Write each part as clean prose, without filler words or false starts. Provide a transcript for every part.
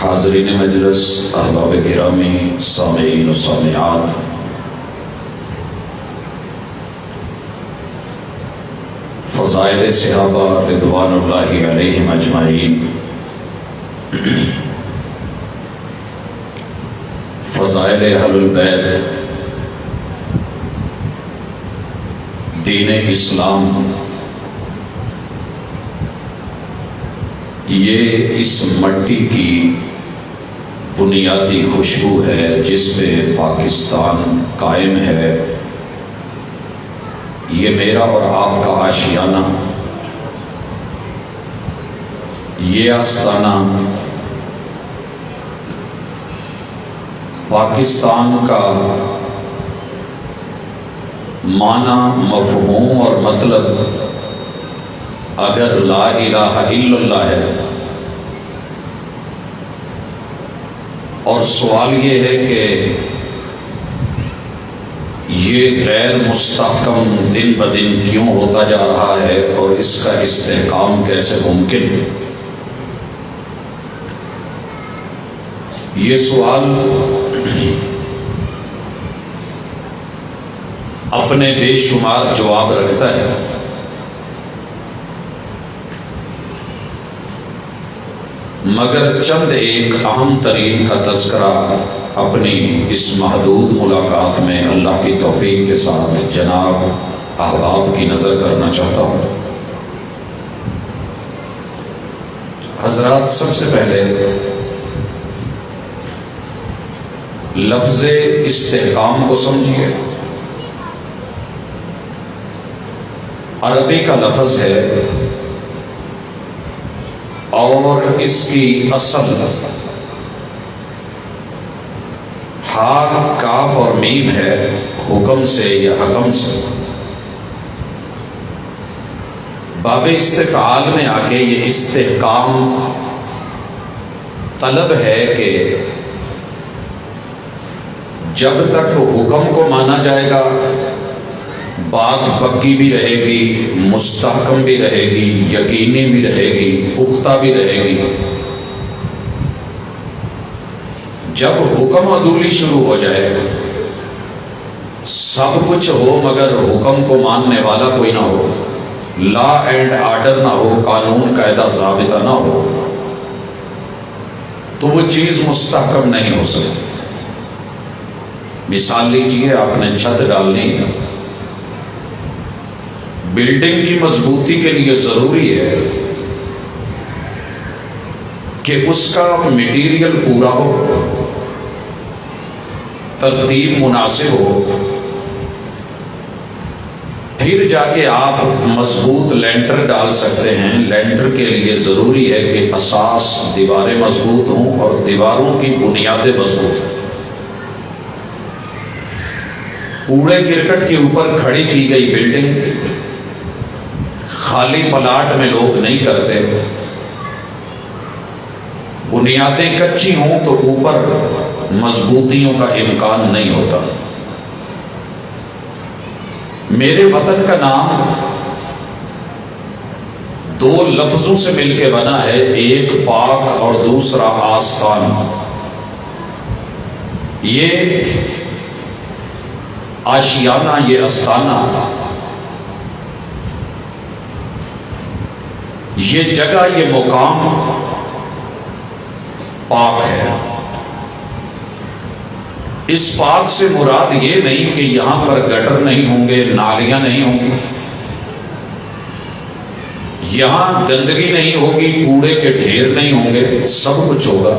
حاضرین مجلس، احباب گرامی، سامعین و سامعات، فضائل صحابہ رضوان اللہ علیہم اجمعین، فضائل اہل البیت، دین اسلام، یہ اس مٹی کی بنیادی خوشبو ہے جس پہ پاکستان قائم ہے۔ یہ میرا اور آپ کا آشیانہ، یہ آستانہ پاکستان کا معنی، مفہوم اور مطلب اگر لا الہ الا اللہ ہے، اور سوال یہ ہے کہ یہ غیر مستحکم دن بدن کیوں ہوتا جا رہا ہے اور اس کا استحکام کیسے ممکن ہے؟ یہ سوال اپنے بے شمار جواب رکھتا ہے، مگر چند ایک اہم ترین کا تذکرہ اپنی اس محدود ملاقات میں اللہ کی توفیق کے ساتھ جناب احباب کی نظر کرنا چاہتا ہوں۔ حضرات، سب سے پہلے لفظ استحکام کو سمجھیے۔ عربی کا لفظ ہے اور اس کی اصل ہا، کاف اور میم ہے، حکم سے یا حکم سے۔ باب استفعال میں آ کے یہ استحکام طلب ہے کہ جب تک حکم کو مانا جائے گا بات پکی بھی رہے گی، مستحکم بھی رہے گی، یقینی بھی رہے گی، پختہ بھی رہے گی۔ جب حکم عدولی شروع ہو جائے، سب کچھ ہو مگر حکم کو ماننے والا کوئی نہ ہو، لا اینڈ آرڈر نہ ہو، قانون قاعدہ ضابطہ نہ ہو، تو وہ چیز مستحکم نہیں ہو سکتی۔ مثال لیجئے، آپ نے چھت ڈالنی ہے، بلڈنگ کی مضبوطی کے لیے ضروری ہے کہ اس کا میٹیریل پورا ہو، ترتیب مناسب ہو، پھر جا کے آپ مضبوط لینٹر ڈال سکتے ہیں۔ لینٹر کے لیے ضروری ہے کہ اساس، دیواریں مضبوط ہوں اور دیواروں کی بنیادیں مضبوط ہوں۔ کوڑے کرکٹ کے اوپر کھڑی کی گئی بلڈنگ خالی پلاٹ میں لوگ نہیں کرتے، بنیادیں کچی ہوں تو اوپر مضبوطیوں کا امکان نہیں ہوتا۔ میرے وطن کا نام دو لفظوں سے مل کے بنا ہے، ایک پاک اور دوسرا آستان۔ یہ آشیانہ، یہ استانہ، یہ جگہ، یہ مقام پاک ہے۔ اس پاک سے مراد یہ نہیں کہ یہاں پر گٹر نہیں ہوں گے، نالیاں نہیں ہوں گی، یہاں گندگی نہیں ہوگی، کوڑے کے ڈھیر نہیں ہوں گے، سب کچھ ہوگا،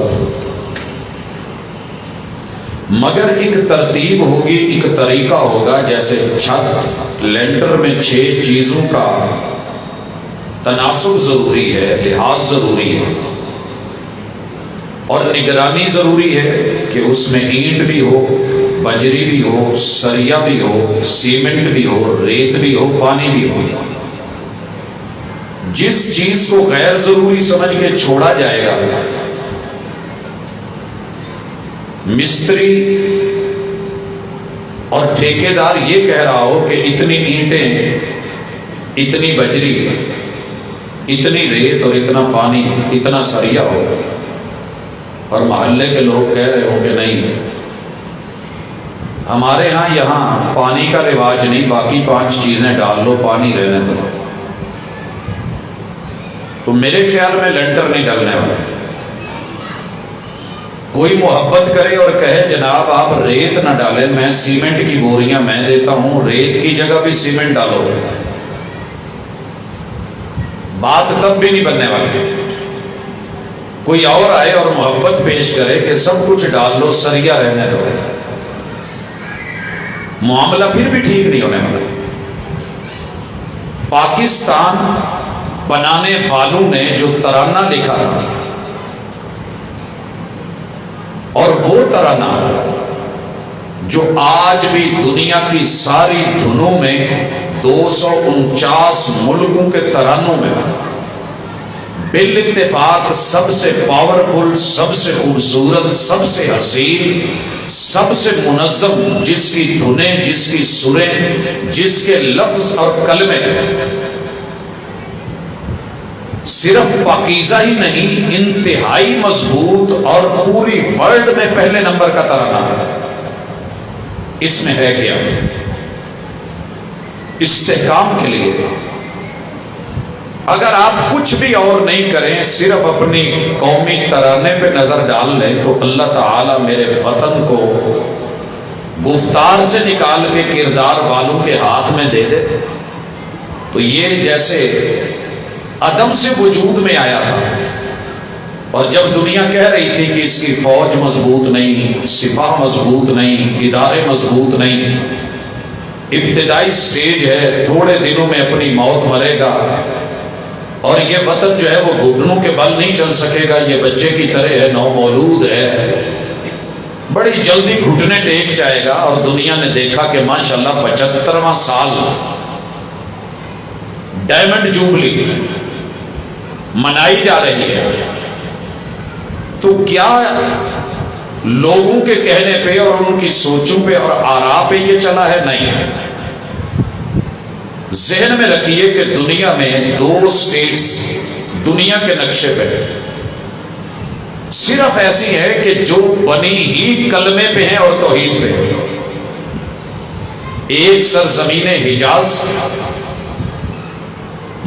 مگر ایک ترتیب ہوگی، ایک طریقہ ہوگا۔ جیسے چھت، لینٹر میں 6 چیزوں کا تناسب ضروری ہے، لحاظ ضروری ہے، اور نگرانی ضروری ہے کہ اس میں اینٹ بھی ہو، بجری بھی ہو، سریا بھی ہو، سیمنٹ بھی ہو، ریت بھی ہو، پانی بھی ہو۔ جس چیز کو غیر ضروری سمجھ کے چھوڑا جائے گا، مستری اور ٹھیکیدار یہ کہہ رہا ہو کہ اتنی اینٹیں، اتنی بجری، اتنی ریت اور اتنا پانی، اتنا سریا ہو، اور محلے کے لوگ کہہ رہے ہوں کہ نہیں ہمارے ہاں یہاں پانی کا رواج نہیں، باقی 5 چیزیں ڈال لو، پانی رہنے دو، تو میرے خیال میں لینٹر نہیں ڈلنے والا۔ کوئی محبت کرے اور کہے جناب آپ ریت نہ ڈالیں، میں سیمنٹ کی بوریاں میں دیتا ہوں، ریت کی جگہ بھی سیمنٹ ڈالو، بات تب بھی نہیں بننے والی۔ کوئی اور آئے اور محبت پیش کرے کہ سب کچھ ڈال لو، سریا رہنے دو، معاملہ پھر بھی ٹھیک نہیں ہونے والا۔ پاکستان بنانے والوں نے جو ترانہ لکھا تھا، اور وہ ترانہ جو آج بھی دنیا کی ساری دھنوں میں 249 ملکوں کے ترانوں میں بالاتفاق سب سے پاورفل، سب سے خوبصورت، سب سے حسین، سب سے منظم، جس کی دھنیں، جس کی سریں، جس کے لفظ اور کلمے صرف پاکیزہ ہی نہیں، انتہائی مضبوط اور پوری ورلڈ میں پہلے نمبر کا ترانہ ہے۔ اس میں ہے کیا؟ استحکام کے لیے اگر آپ کچھ بھی اور نہیں کریں، صرف اپنی قومی ترانے پہ نظر ڈال لیں، تو اللہ تعالیٰ میرے وطن کو گفتار سے نکال کے کردار والوں کے ہاتھ میں دے دے، تو یہ جیسے عدم سے وجود میں آیا تھا، اور جب دنیا کہہ رہی تھی کہ اس کی فوج مضبوط نہیں، سپاہ مضبوط نہیں، ادارے مضبوط نہیں، ابتدائی سٹیج ہے، تھوڑے دنوں میں اپنی موت مرے گا، اور یہ وطن جو ہے وہ گھٹنوں کے بل نہیں چل سکے گا، یہ بچے کی طرح ہے، نومولود ہے، بڑی جلدی گھٹنے ٹیک جائے گا، اور دنیا نے دیکھا کہ ماشاءاللہ 75واں سال ڈائمنڈ جوبلی منائی جا رہی ہے، تو کیا لوگوں کے کہنے پہ اور ان کی سوچوں پہ اور آراء پہ یہ چلا ہے؟ نہیں۔ ذہن میں رکھیے کہ دنیا میں 2 سٹیٹس دنیا کے نقشے پہ صرف ایسی ہے کہ جو بنی ہی کلمے پہ ہیں اور توحید پہ ہیں۔ ایک سرزمین حجاز،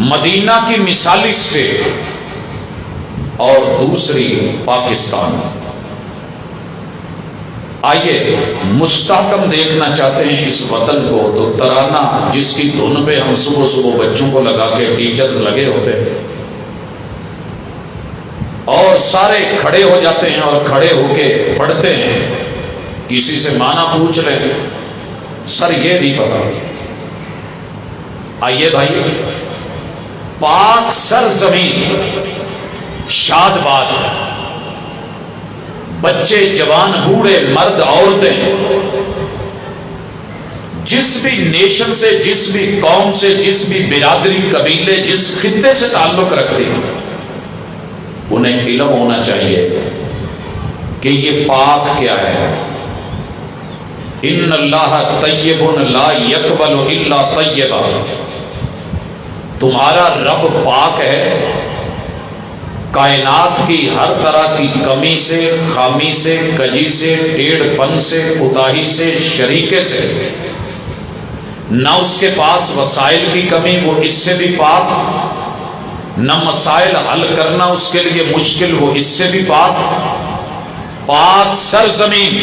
مدینہ کی مثالی سٹیٹ، اور دوسری پاکستان۔ آئیے مستحکم دیکھنا چاہتے ہیں اس وطن کو، تو ترانہ جس کی دھن پہ ہم صبح صبح بچوں کو لگا کے ٹیچرز لگے ہوتے ہیں، اور سارے کھڑے ہو جاتے ہیں اور کھڑے ہو کے پڑھتے ہیں، کسی سے معنی پوچھ رہے ہیں، سر یہ نہیں پتا۔ آئیے بھائی، پاک سرزمین شاد باد، بچے جوان بوڑھے مرد عورتیں، جس بھی نیشن سے، جس بھی قوم سے، جس بھی برادری قبیلے، جس خطے سے تعلق رکھتے ہیں، انہیں علم ہونا چاہیے کہ یہ پاک کیا ہے۔ ان اللہ طیب لا یقبل الا طیبا، تمہارا رب پاک ہے، کائنات کی ہر طرح کی کمی سے، خامی سے، کجی سے، ٹیڑھ پن سے، کوتاہی سے، شریکے سے، نہ اس کے پاس وسائل کی کمی، وہ اس سے بھی پاک، نہ مسائل حل کرنا اس کے لیے مشکل، وہ اس سے بھی پاک۔ پاک سرزمین،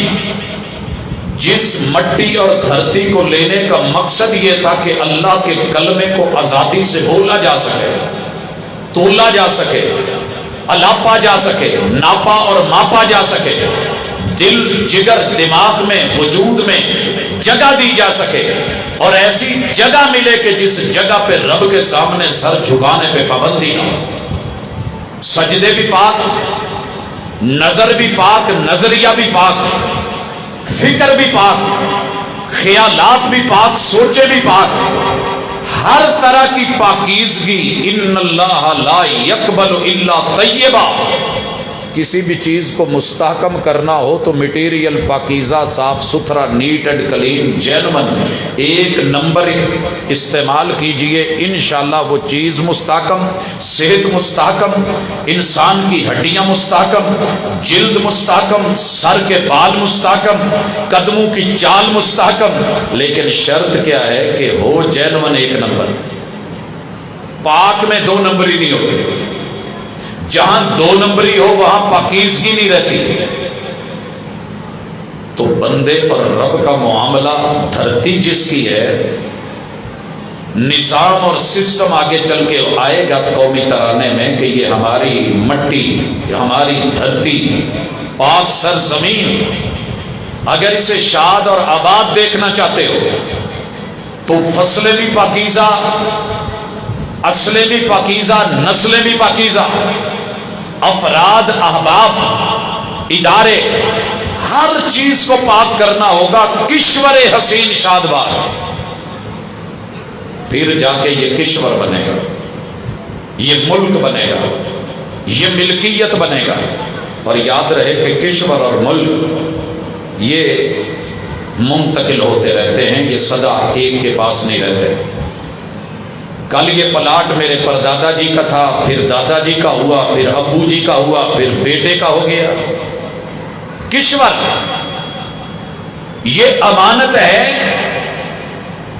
جس مٹی اور دھرتی کو لینے کا مقصد یہ تھا کہ اللہ کے کلمے کو آزادی سے بولا جا سکے، تولا جا سکے، الاپا جا سکے، ناپا اور ماپا جا سکے، دل جگر دماغ میں وجود میں جگہ دی جا سکے، اور ایسی جگہ ملے کہ جس جگہ پہ رب کے سامنے سر جھکانے پہ پابندی نہ ہو۔ سجدے بھی پاک، نظر بھی پاک، نظریہ بھی پاک، فکر بھی پاک، خیالات بھی پاک، سوچے بھی پاک، ہر طرح کی پاکیزگی۔ ان اللہ لا یقبل الا طیبا، کسی بھی چیز کو مستحکم کرنا ہو تو مٹیریل پاکیزہ، صاف ستھرا، نیٹ اینڈ کلین، جینون، ایک نمبر استعمال کیجئے، انشاءاللہ وہ چیز مستحکم، صحت مستحکم، انسان کی ہڈیاں مستحکم، جلد مستحکم، سر کے بال مستحکم، قدموں کی چال مستحکم۔ لیکن شرط کیا ہے کہ ہو جینون ایک نمبر۔ پاک میں دو نمبری نہیں ہوتی، جہاں دو نمبری ہو وہاں پاکیزگی نہیں رہتی۔ تو بندے اور رب کا معاملہ، دھرتی جس کی ہے، نظام اور سسٹم آگے چل کے آئے گا قومی ترانے میں کہ یہ ہماری مٹی، ہماری دھرتی، پاک سرزمین، اگر اسے شاد اور آباد دیکھنا چاہتے ہو تو فصلیں بھی پاکیزہ، اصلیں بھی پاکیزہ، نسلیں بھی پاکیزہ، افراد، احباب، ادارے، ہر چیز کو پاک کرنا ہوگا۔ کشور حسین شادباد، پھر جا کے یہ کشور بنے گا، یہ ملک بنے گا، یہ ملکیت بنے گا۔ اور یاد رہے کہ کشور اور ملک یہ منتقل ہوتے رہتے ہیں، یہ سدا ایک کے پاس نہیں رہتے۔ کل یہ پلاٹ میرے پردادا جی کا تھا، پھر دادا جی کا ہوا، پھر ابو جی کا ہوا، پھر بیٹے کا ہو گیا۔ کشور یہ امانت ہے،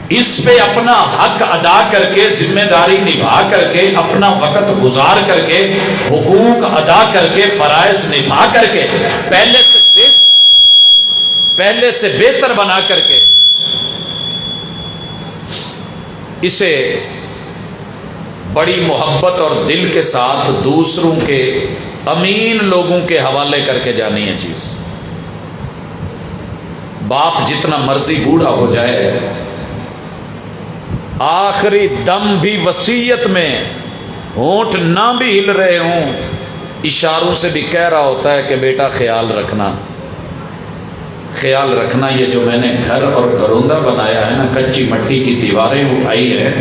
اس پہ اپنا حق ادا کر کے، ذمہ داری نبھا کر کے، اپنا وقت گزار کر کے، حقوق ادا کر کے، فرائض نبھا کر کے، پہلے سے بہتر بنا کر کے اسے بڑی محبت اور دل کے ساتھ دوسروں کے امین لوگوں کے حوالے کر کے جانی ہے چیز۔ باپ جتنا مرضی بوڑھا ہو جائے، آخری دم بھی وصیت میں ہونٹ نہ بھی ہل رہے ہوں، اشاروں سے بھی کہہ رہا ہوتا ہے کہ بیٹا خیال رکھنا، خیال رکھنا، یہ جو میں نے گھر اور گھروندہ بنایا ہے نا، کچی مٹی کی دیواریں اٹھائی ہیں،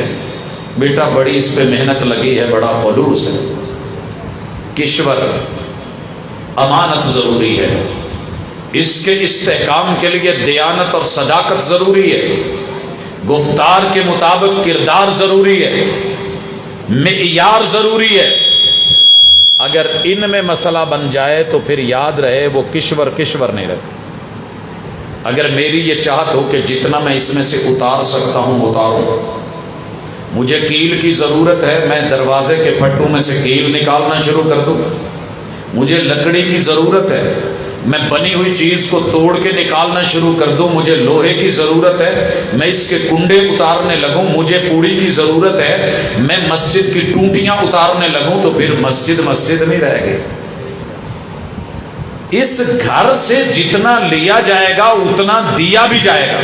بیٹا بڑی اس پہ محنت لگی ہے، بڑا خلوص ہے۔ کشور امانت ضروری ہے، اس کے استحکام کے لیے دیانت اور صداقت ضروری ہے، گفتار کے مطابق کردار ضروری ہے، معیار ضروری ہے۔ اگر ان میں مسئلہ بن جائے تو پھر یاد رہے وہ کشور کشور نہیں رہتے۔ اگر میری یہ چاہت ہو کہ جتنا میں اس میں سے اتار سکتا ہوں اتاروں، مجھے کیل کی ضرورت ہے، میں دروازے کے پھٹوں میں سے کیل نکالنا شروع کر دوں، مجھے لکڑی کی ضرورت ہے، میں بنی ہوئی چیز کو توڑ کے نکالنا شروع کر دوں، مجھے لوہے کی ضرورت ہے، میں اس کے کنڈے اتارنے لگوں، مجھے پوڑی کی ضرورت ہے، میں مسجد کی ٹوٹیاں اتارنے لگوں، تو پھر مسجد مسجد نہیں رہے گی۔ اس گھر سے جتنا لیا جائے گا اتنا دیا بھی جائے گا۔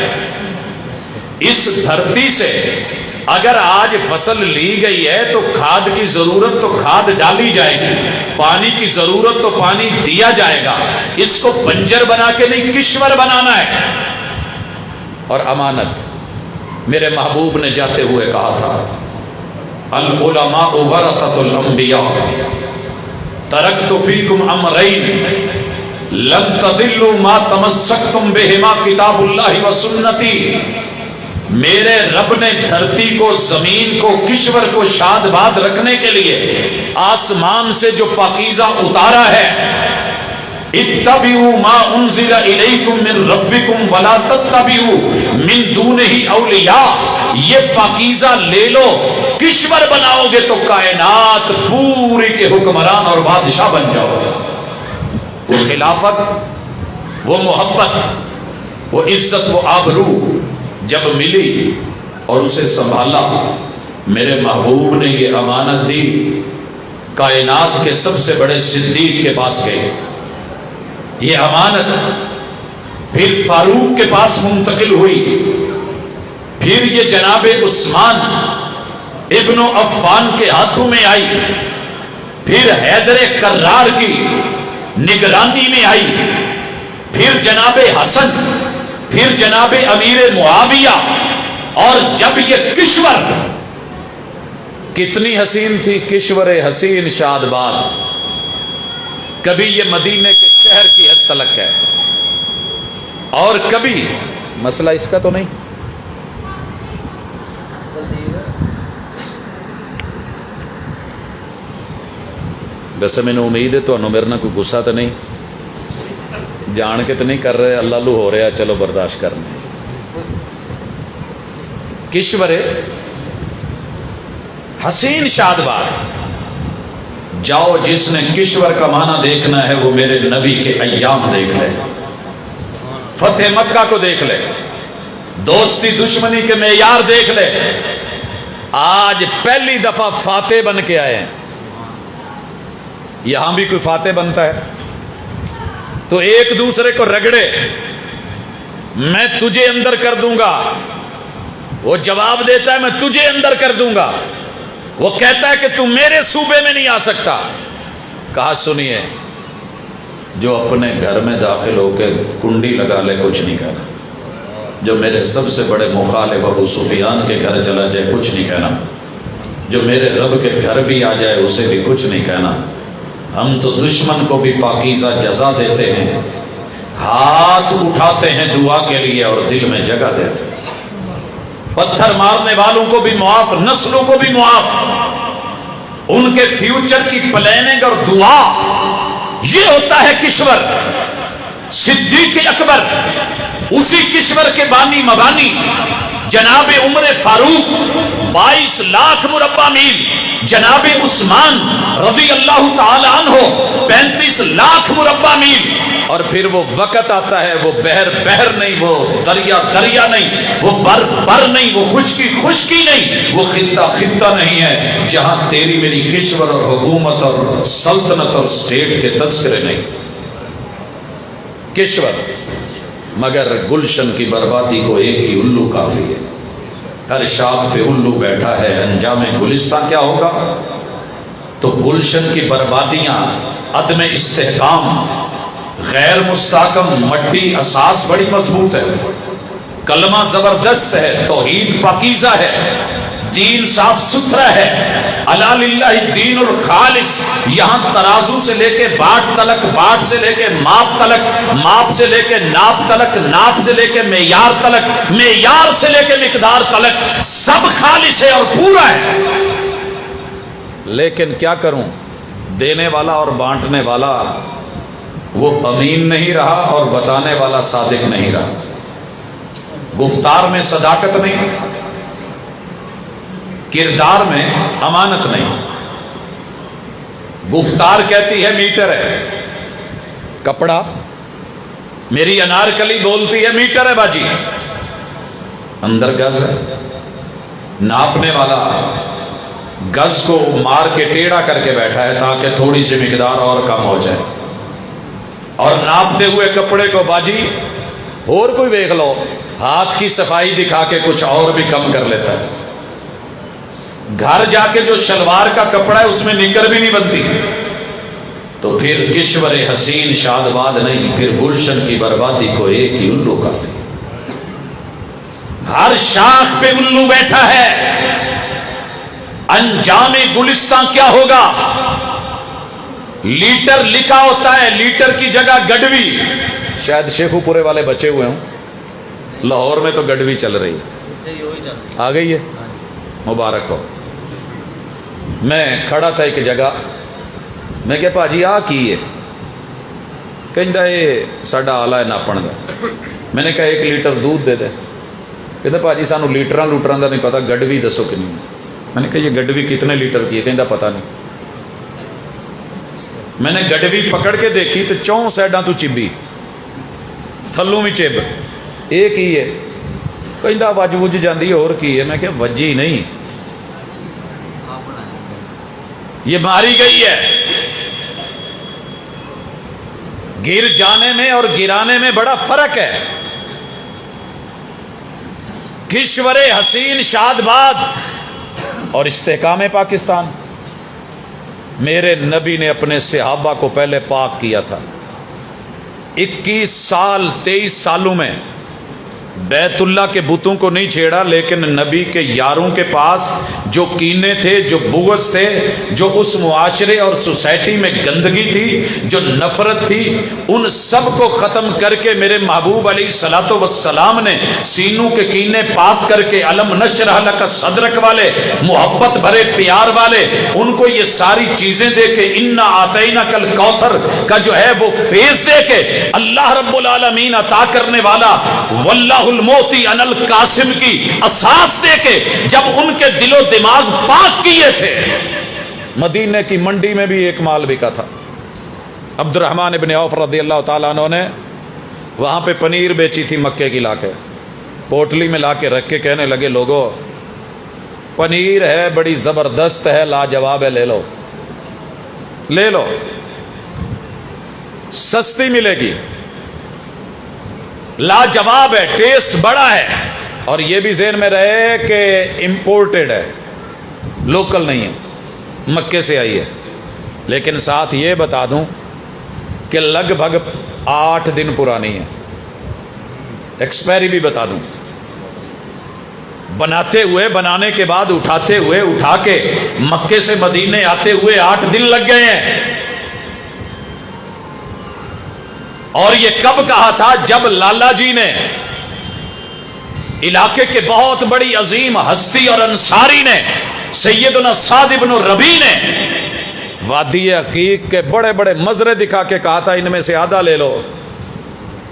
اس دھرتی سے اگر آج فصل لی گئی ہے تو کھاد کی ضرورت تو کھاد ڈالی جائے گی، پانی کی ضرورت تو پانی دیا جائے گا۔ اس کو بنجر بنا کے نہیں، کشور بنانا ہے۔ اور امانت، میرے محبوب نے جاتے ہوئے کہا تھا، العلماء ورثۃ الانبیاء، ترکت فیکم امرین لن تضلوا ما تمسکتم بہما کتاب اللہ و سنتی۔ میرے رب نے دھرتی کو، زمین کو، کشور کو شاد باد رکھنے کے لیے آسمان سے جو پاکیزہ اتارا ہے، اتبعوا ما انزل الیکم من ربکم ولا تتبعوا من دونہ اولیاء، یہ پاکیزہ لے لو، کشور بناؤ گے تو کائنات پوری کے حکمران اور بادشاہ بن جاؤ گے۔ وہ خلافت، وہ محبت، وہ عزت، وہ آبرو جب ملی اور اسے سنبھالا، میرے محبوب نے یہ امانت دی، کائنات کے سب سے بڑے صدیق کے پاس گئے، یہ امانت پھر فاروق کے پاس منتقل ہوئی، پھر یہ جناب عثمان ابن عفان کے ہاتھوں میں آئی، پھر حیدر کرار کی نگرانی میں آئی، پھر جناب حسن، پھر جناب امیر معاویہ، اور جب یہ کشور، کتنی حسین تھی کشور حسین شادباد، کبھی یہ مدینے کے شہر کی حد تلک ہے، اور کبھی مسئلہ اس کا تو نہیں، ویسے میں نے امید ہے تو میرے نہ کوئی غصہ تو نہیں، جان کے تو نہیں کر رہے، اللہ لو ہو رہا، چلو برداشت کرنے۔ کشور حسین شادباد، جاؤ جس نے کشور کا معنی دیکھنا ہے وہ میرے نبی کے ایام دیکھ لے، فتح مکہ کو دیکھ لے، دوستی دشمنی کے معیار دیکھ لے۔ آج پہلی دفعہ فاتح بن کے آئے ہیں، یہاں بھی کوئی فاتح بنتا ہے تو ایک دوسرے کو رگڑے، میں تجھے اندر کر دوں گا، وہ جواب دیتا ہے میں تجھے اندر کر دوں گا، وہ کہتا ہے کہ تم میرے صوبے میں نہیں آ سکتا۔ کہا سنیے، جو اپنے گھر میں داخل ہو کے کنڈی لگا لے کچھ نہیں کہنا، جو میرے سب سے بڑے مخالف ابو سفیان کے گھر چلا جائے کچھ نہیں کہنا، جو میرے رب کے گھر بھی آ جائے اسے بھی کچھ نہیں کہنا۔ ہم تو دشمن کو بھی پاکیزہ جزا دیتے ہیں، ہاتھ اٹھاتے ہیں دعا کے لیے اور دل میں جگہ دیتے ہیں، پتھر مارنے والوں کو بھی معاف، نسلوں کو بھی معاف، ان کے فیوچر کی پلاننگ اور دعا، یہ ہوتا ہے کشور۔ صدیق اکبر، اسی کشور کے بانی مبانی جناب عمر فاروق 22 لاکھ مربع میل، جناب عثمان رضی اللہ تعالی عنہ 35 لاکھ مربع میل، اور پھر وہ وقت آتا ہے، وہ بحر بحر نہیں، وہ دریا دریا نہیں، وہ بر بر نہیں، وہ خشکی خشکی نہیں، وہ خطہ خطہ نہیں ہے جہاں تیری میری کشور اور حکومت اور سلطنت اور سٹیٹ کے تذکرے نہیں۔ کشور، مگر گلشن کی بربادی کو ایک ہی الو کافی ہے۔ ہر شاخ پہ الو بیٹھا ہے، انجام گلستان کیا ہوگا؟ تو گلشن کی بربادیاں، عدم استحکام، غیر مستحکم، مٹی اساس بڑی مضبوط ہے، کلمہ زبردست ہے، توحید پاکیزہ ہے، دین صاف ستھرا ہے، الا للہ الدین الخالص، یہاں ترازو سے لے کے باٹ تلک، باٹ سے لے کے ماپ تلک، ماپ سے لے کے ناپ تلک، ناپ سے لے کے معیار تلک، معیار سے لے کے مقدار تلک، سب خالص ہے اور پورا ہے۔ لیکن کیا کروں، دینے والا اور بانٹنے والا وہ امین نہیں رہا اور بتانے والا صادق نہیں رہا، گفتار میں صداقت نہیں، کردار میں امانت نہیں۔ گفتار کہتی ہے میٹر ہے کپڑا، میری انارکلی بولتی ہے میٹر ہے باجی، اندر گز ہے۔ ناپنے والا گز کو مار کے ٹیڑھا کر کے بیٹھا ہے تاکہ تھوڑی سی مقدار اور کم ہو جائے، اور ناپتے ہوئے کپڑے کو باجی اور کوئی دیکھ لو، ہاتھ کی صفائی دکھا کے کچھ اور بھی کم کر لیتا ہے۔ گھر جا کے جو شلوار کا کپڑا ہے اس میں نکر بھی نہیں بنتی، تو پھر کشور حسین شادباد نہیں، پھر گلشن کی بربادی کو ایک ہی الو کافی۔ ہر شاخ پہ الو بیٹھا ہے، انجام گلستان کیا ہوگا؟ لیٹر لکھا ہوتا ہے، لیٹر کی جگہ گڈوی، شاید شیخو پورے والے بچے ہوئے ہوں، لاہور میں تو گڈوی چل رہی ہے، آ گئی ہے، مبارک ہو۔ میں کھڑا تھا ایک جگہ، میں کہ پاجی آ کی ہے؟ کہندا یہ ساڈا آلہ ہے ناپن دا۔ میں نے کہا 1 لیٹر دودھ دے دے۔ کہندا پاجی سانو لیٹراں لوٹراں دا نہیں پتا، گڈوی دسو کنی۔ میں نے کہا یہ گڈوی کتنے لیٹر کی ہے؟ کہندا پتہ نہیں۔ میں نے گڈوی پکڑ کے دیکھی تو 4 سائڈاں تو چبی، تھلوں بھی چب، ایک ہی ہے۔ کہندا وج وج جاندی اور کی ہے؟ میں کہ وجی نہیں، یہ ماری گئی ہے۔ گر جانے میں اور گرانے میں بڑا فرق ہے۔ کشور حسین شادباد اور استحکام پاکستان، میرے نبی نے اپنے صحابہ کو پہلے پاک کیا تھا۔ 21 سال 23 سالوں میں بیت اللہ کے بتوں کو نہیں چھیڑا، لیکن نبی کے یاروں کے پاس جو کینے تھے، جو بغض تھے، جو اس معاشرے اور سوسائٹی میں گندگی تھی، جو نفرت تھی، ان سب کو ختم کر کے میرے محبوب علیہ الصلوۃ والسلام نے سینوں کے کینے پاک کر کے علم نشرح لک صدرک والے، محبت بھرے پیار والے، ان کو یہ ساری چیزیں دے کے انا اعطیناک الکوثر کا جو ہے وہ فیض دے کے اللہ رب العالمین عطا کرنے والا واللہ المعطی انا القاسم کی اساس دے کے جب ان کے دل و دماغ پاک کیے تھے، مدینے کی منڈی میں بھی ایک مال بکا تھا۔ عبد الرحمن ابن عوف رضی اللہ تعالیٰ عنہ نے وہاں پہ پنیر بیچی تھی مکے کی، لا کے پوٹلی میں لا کے رکھ کے کہنے لگے لوگوں پنیر ہے، بڑی زبردست ہے، لاجواب ہے، لے لو لے لو، سستی ملے گی، لاجواب ہے، ٹیسٹ بڑا ہے، اور یہ بھی ذہن میں رہے کہ امپورٹڈ ہے، لوکل نہیں ہے، مکے سے آئی ہے۔ لیکن ساتھ یہ بتا دوں کہ لگ بھگ 8 دن پرانی ہے، ایکسپائری بھی بتا دوں، بناتے ہوئے، بنانے کے بعد اٹھاتے ہوئے، اٹھا کے مکے سے مدینے آتے ہوئے 8 دن لگ گئے ہیں۔ اور یہ کب کہا تھا؟ جب لالا جی نے، علاقے کے بہت بڑی عظیم ہستی اور انصاری نے، سیدنا سعد بن ربیع نے وادی عقیق کے بڑے بڑے مزرے دکھا کے کہا تھا ان میں سے آدھا لے لو،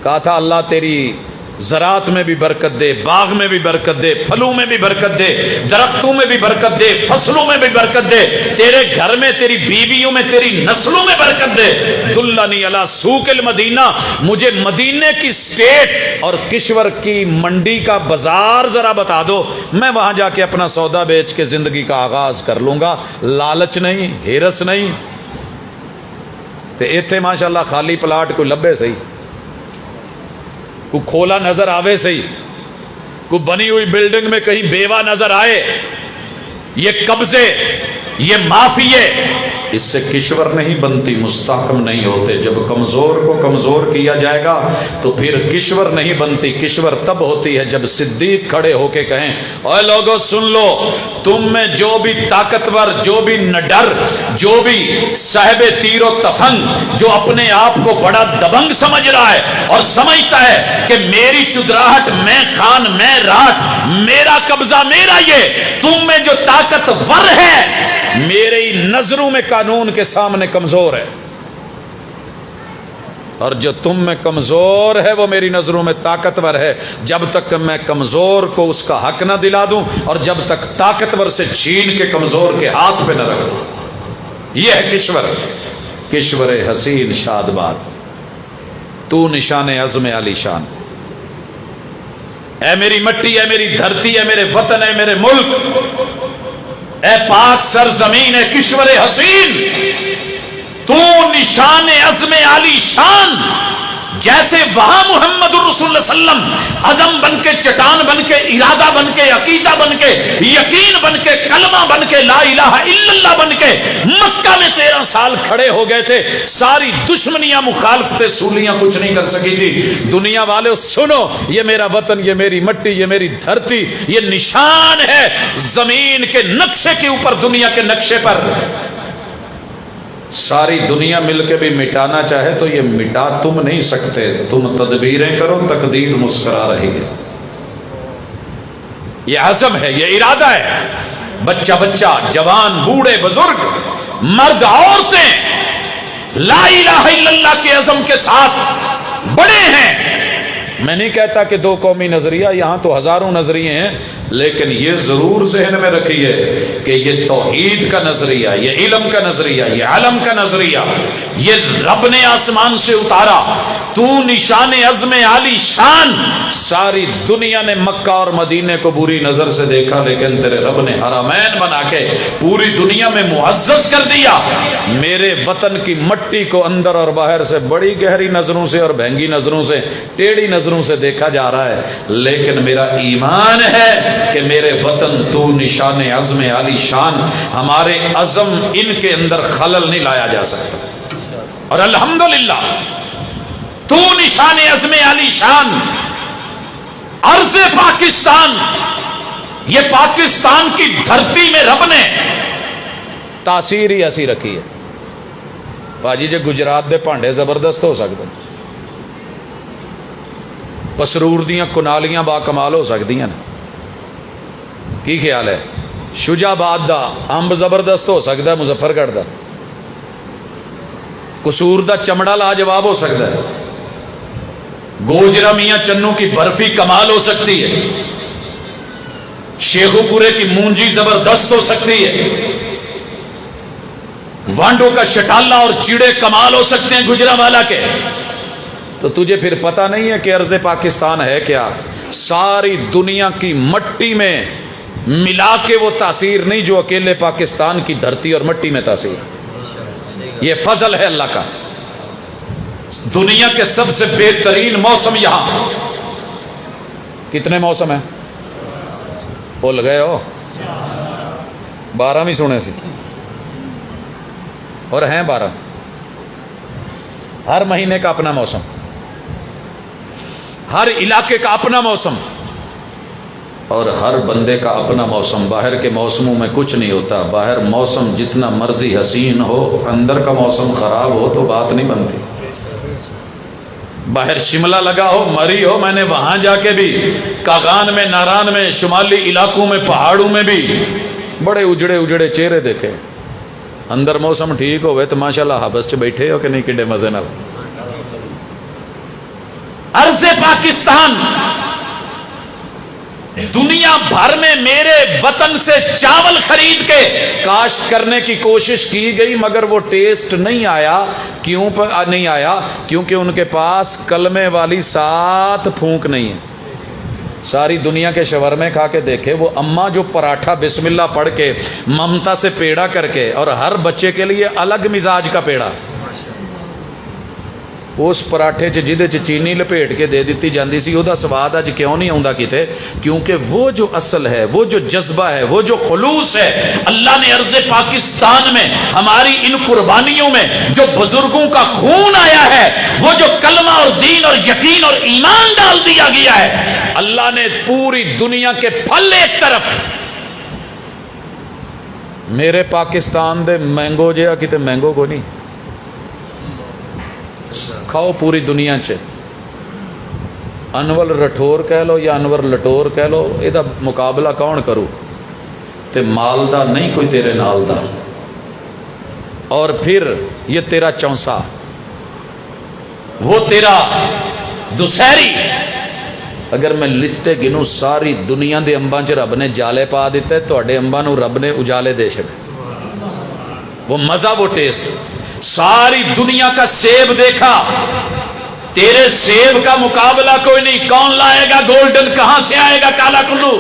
کہا تھا اللہ تیری زراعت میں بھی برکت دے، باغ میں بھی برکت دے، پھلوں میں بھی برکت دے، درختوں میں بھی برکت دے، فصلوں میں بھی برکت دے، تیرے گھر میں، تیری بیویوں میں، تیری نسلوں میں برکت دے۔ دلنی علی سوق المدینہ، مجھے مدینے کی سٹیٹ اور کشور کی منڈی کا بازار ذرا بتا دو، میں وہاں جا کے اپنا سودا بیچ کے زندگی کا آغاز کر لوں گا۔ لالچ نہیں، ہیرس نہیں، تے ایتھے ماشاءاللہ خالی پلاٹ کو لبے صحیح، کو کھولا نظر آوے صحیح، کو بنی ہوئی بلڈنگ میں کہیں بیوہ نظر آئے، یہ قبضے، یہ مافیے، اس سے کشور نہیں بنتی، مستحکم نہیں ہوتے۔ جب کمزور کو کمزور کیا جائے گا تو پھر کشور نہیں بنتی۔ کشور تب ہوتی ہے جب صدیق کھڑے ہو کے کہیں اے لوگو سن لو، تم میں جو بھی طاقتور، جو بھی نڈر، جو بھی صاحب تیر و تفنگ، جو اپنے آپ کو بڑا دبنگ سمجھ رہا ہے اور سمجھتا ہے کہ میری چدراہٹ، میں خان، میں راٹ، میرا قبضہ، میرا یہ، تم میں جو طاقتور ہے میری نظروں میں قانون کے سامنے کمزور ہے، اور جو تم میں کمزور ہے وہ میری نظروں میں طاقتور ہے۔ جب تک میں کمزور کو اس کا حق نہ دلا دوں اور جب تک طاقتور سے چھین کے کمزور کے ہاتھ پہ نہ رکھ دوں، یہ ہے کشور۔ کشور حسین شاد باد، تو نشان عزم علی شان، اے میری مٹی، اے میری دھرتی، اے میرے وطن، اے میرے ملک، اے پاک سرزمین، اے کشور حسین، تو نشان عزم علی شان۔ جیسے وہاں محمد الرسول اللہ صلی اللہ علیہ وسلم عزم بن کے، چٹان بن کے، ارادہ بن کے، عقیدہ بن کے، یقین بن کے، کلمہ بن کے، لا الہ الا اللہ بن کے مکہ میں 13 سال کھڑے ہو گئے تھے، ساری دشمنیاں، مخالفتیں، سولیاں کچھ نہیں کر سکی تھی۔ دنیا والے سنو، یہ میرا وطن، یہ میری مٹی، یہ میری دھرتی، یہ نشان ہے زمین کے نقشے کے اوپر، دنیا کے نقشے پر۔ ساری دنیا مل کے بھی مٹانا چاہے تو یہ مٹا تم نہیں سکتے، تم تدبیریں کرو، تقدیر مسکرا رہی ہے۔ یہ عزم ہے، یہ ارادہ ہے۔ بچہ بچہ، جوان، بوڑھے، بزرگ، مرد، عورتیں لا الہ الا اللہ کے عزم کے ساتھ بڑے ہیں۔ میں نہیں کہتا کہ 2 قومی نظریہ، یہاں تو ہزاروں نظریے ہیں، لیکن یہ ضرور ذہن میں رکھیے کہ یہ توحید کا نظریہ، یہ علم کا نظریہ، یہ علم کا نظریہ، یہ رب نے آسمان سے اتارا، تو نشان عزم عالی شان۔ ساری دنیا نے مکہ اور مدینے کو بری نظر سے دیکھا، لیکن تیرے رب نے حرمین بنا کے پوری دنیا میں معزز کر دیا۔ میرے وطن کی مٹی کو اندر اور باہر سے بڑی گہری نظروں سے اور بہنگی نظروں سے، ٹیڑھی نظروں سے دیکھا جا رہا ہے، لیکن میرا ایمان ہے کہ میرے وطن تو نشان عزم عالی شان، ہمارے عزم ان کے اندر خلل نہیں لایا جا سکتا، اور الحمدللہ تو نشان عزم عالی شان۔ عرض پاکستان یہ پاکستان کی دھرتی میں رب نے تاثیر ہی ایسی رکھی ہے. باجی جے گجرات دے بھانڈے زبردست ہو سکتے ہیں، پسرور دیاں کنالیاں با کمال ہو سکتی ہیں، کی خیال ہے؟ شجاباد دا امب زبردست ہو سکتا ہے، مظفر گڑھ دا قصور دا چمڑا لاجواب ہو سکتا ہے، گوجرا میاں چنو کی برفی کمال ہو سکتی ہے، شیخو پورے کی مونجی زبردست ہو سکتی ہے، وانڈوں کا شٹالہ اور چیڑے کمال ہو سکتے ہیں گجرانوالہ کے. تو تجھے پھر پتہ نہیں ہے کہ ارض پاکستان ہے کیا؟ ساری دنیا کی مٹی میں ملا کے وہ تاثیر نہیں جو اکیلے پاکستان کی دھرتی اور مٹی میں تاثیر. یہ فضل ہے اللہ کا. دنیا کے سب سے بہترین موسم یہاں کتنے موسم ہیں؟ بھول گئے ہو؟ 12 بھی سنے سی اور ہیں 12. ہر مہینے کا اپنا موسم، ہر علاقے کا اپنا موسم، اور ہر بندے کا اپنا موسم. باہر کے موسموں میں کچھ نہیں ہوتا. باہر موسم جتنا مرضی حسین ہو، اندر کا موسم خراب ہو تو بات نہیں بنتی. باہر شملہ لگا ہو، مری ہو، میں نے وہاں جا کے بھی کاغان میں، ناران میں، شمالی علاقوں میں، پہاڑوں میں بھی بڑے اجڑے اجڑے چہرے دیکھے. اندر موسم ٹھیک ہوئے تو ماشاءاللہ حبس چ بیٹھے ہو کہ نہیں کڈے مزے نال. ارض پاکستان دنیا بھر میں میرے وطن سے چاول خرید کے کاشت کرنے کی کوشش کی گئی، مگر وہ ٹیسٹ نہیں آیا. کیوں نہیں آیا؟ کیونکہ ان کے پاس کلمے والی 7 پھونک نہیں ہے. ساری دنیا کے شورمے کھا کے دیکھے، وہ اماں جو پراٹھا بسم اللہ پڑھ کے ممتا سے پیڑا کر کے، اور ہر بچے کے لیے الگ مزاج کا پیڑا، اس پراٹھے جہدے چینی لپیٹ کے دے دیتی جاندی سی، وہ سواد اج کیوں نہیں آتا کتے؟ کیونکہ وہ جو اصل ہے، وہ جو جذبہ ہے، وہ جو خلوص ہے، اللہ نے ارض پاکستان میں ہماری ان قربانیوں میں جو بزرگوں کا خون آیا ہے، وہ جو کلمہ اور دین اور یقین اور ایمان ڈال دیا گیا ہے، اللہ نے پوری دنیا کے پھل ایک طرف، میرے پاکستان دے مینگو جہا کتے مینگو کو نہیں کھاؤ پوری دنیا چ. انور رٹھور کہہ لو یا انور لٹور کہہ لو، یہ مقابلہ کون کرو؟ تے مالدہ نہیں کوئی تیرے نال دا. اور پھر یہ تیرا چونسا، وہ تیرا دوسری. اگر میں لسٹے گنوں ساری دنیا دے امباں چ رب نے جالے پا دیتے، تواڈے امباں نو رب نے اجالے دے چھڑے. وہ مزہ، وہ ٹیسٹ. ساری دنیا کا سیب دیکھا، تیرے سیب کا مقابلہ کوئی نہیں. کون لائے گا گولڈن؟ کہاں سے آئے گا کالا کلو؟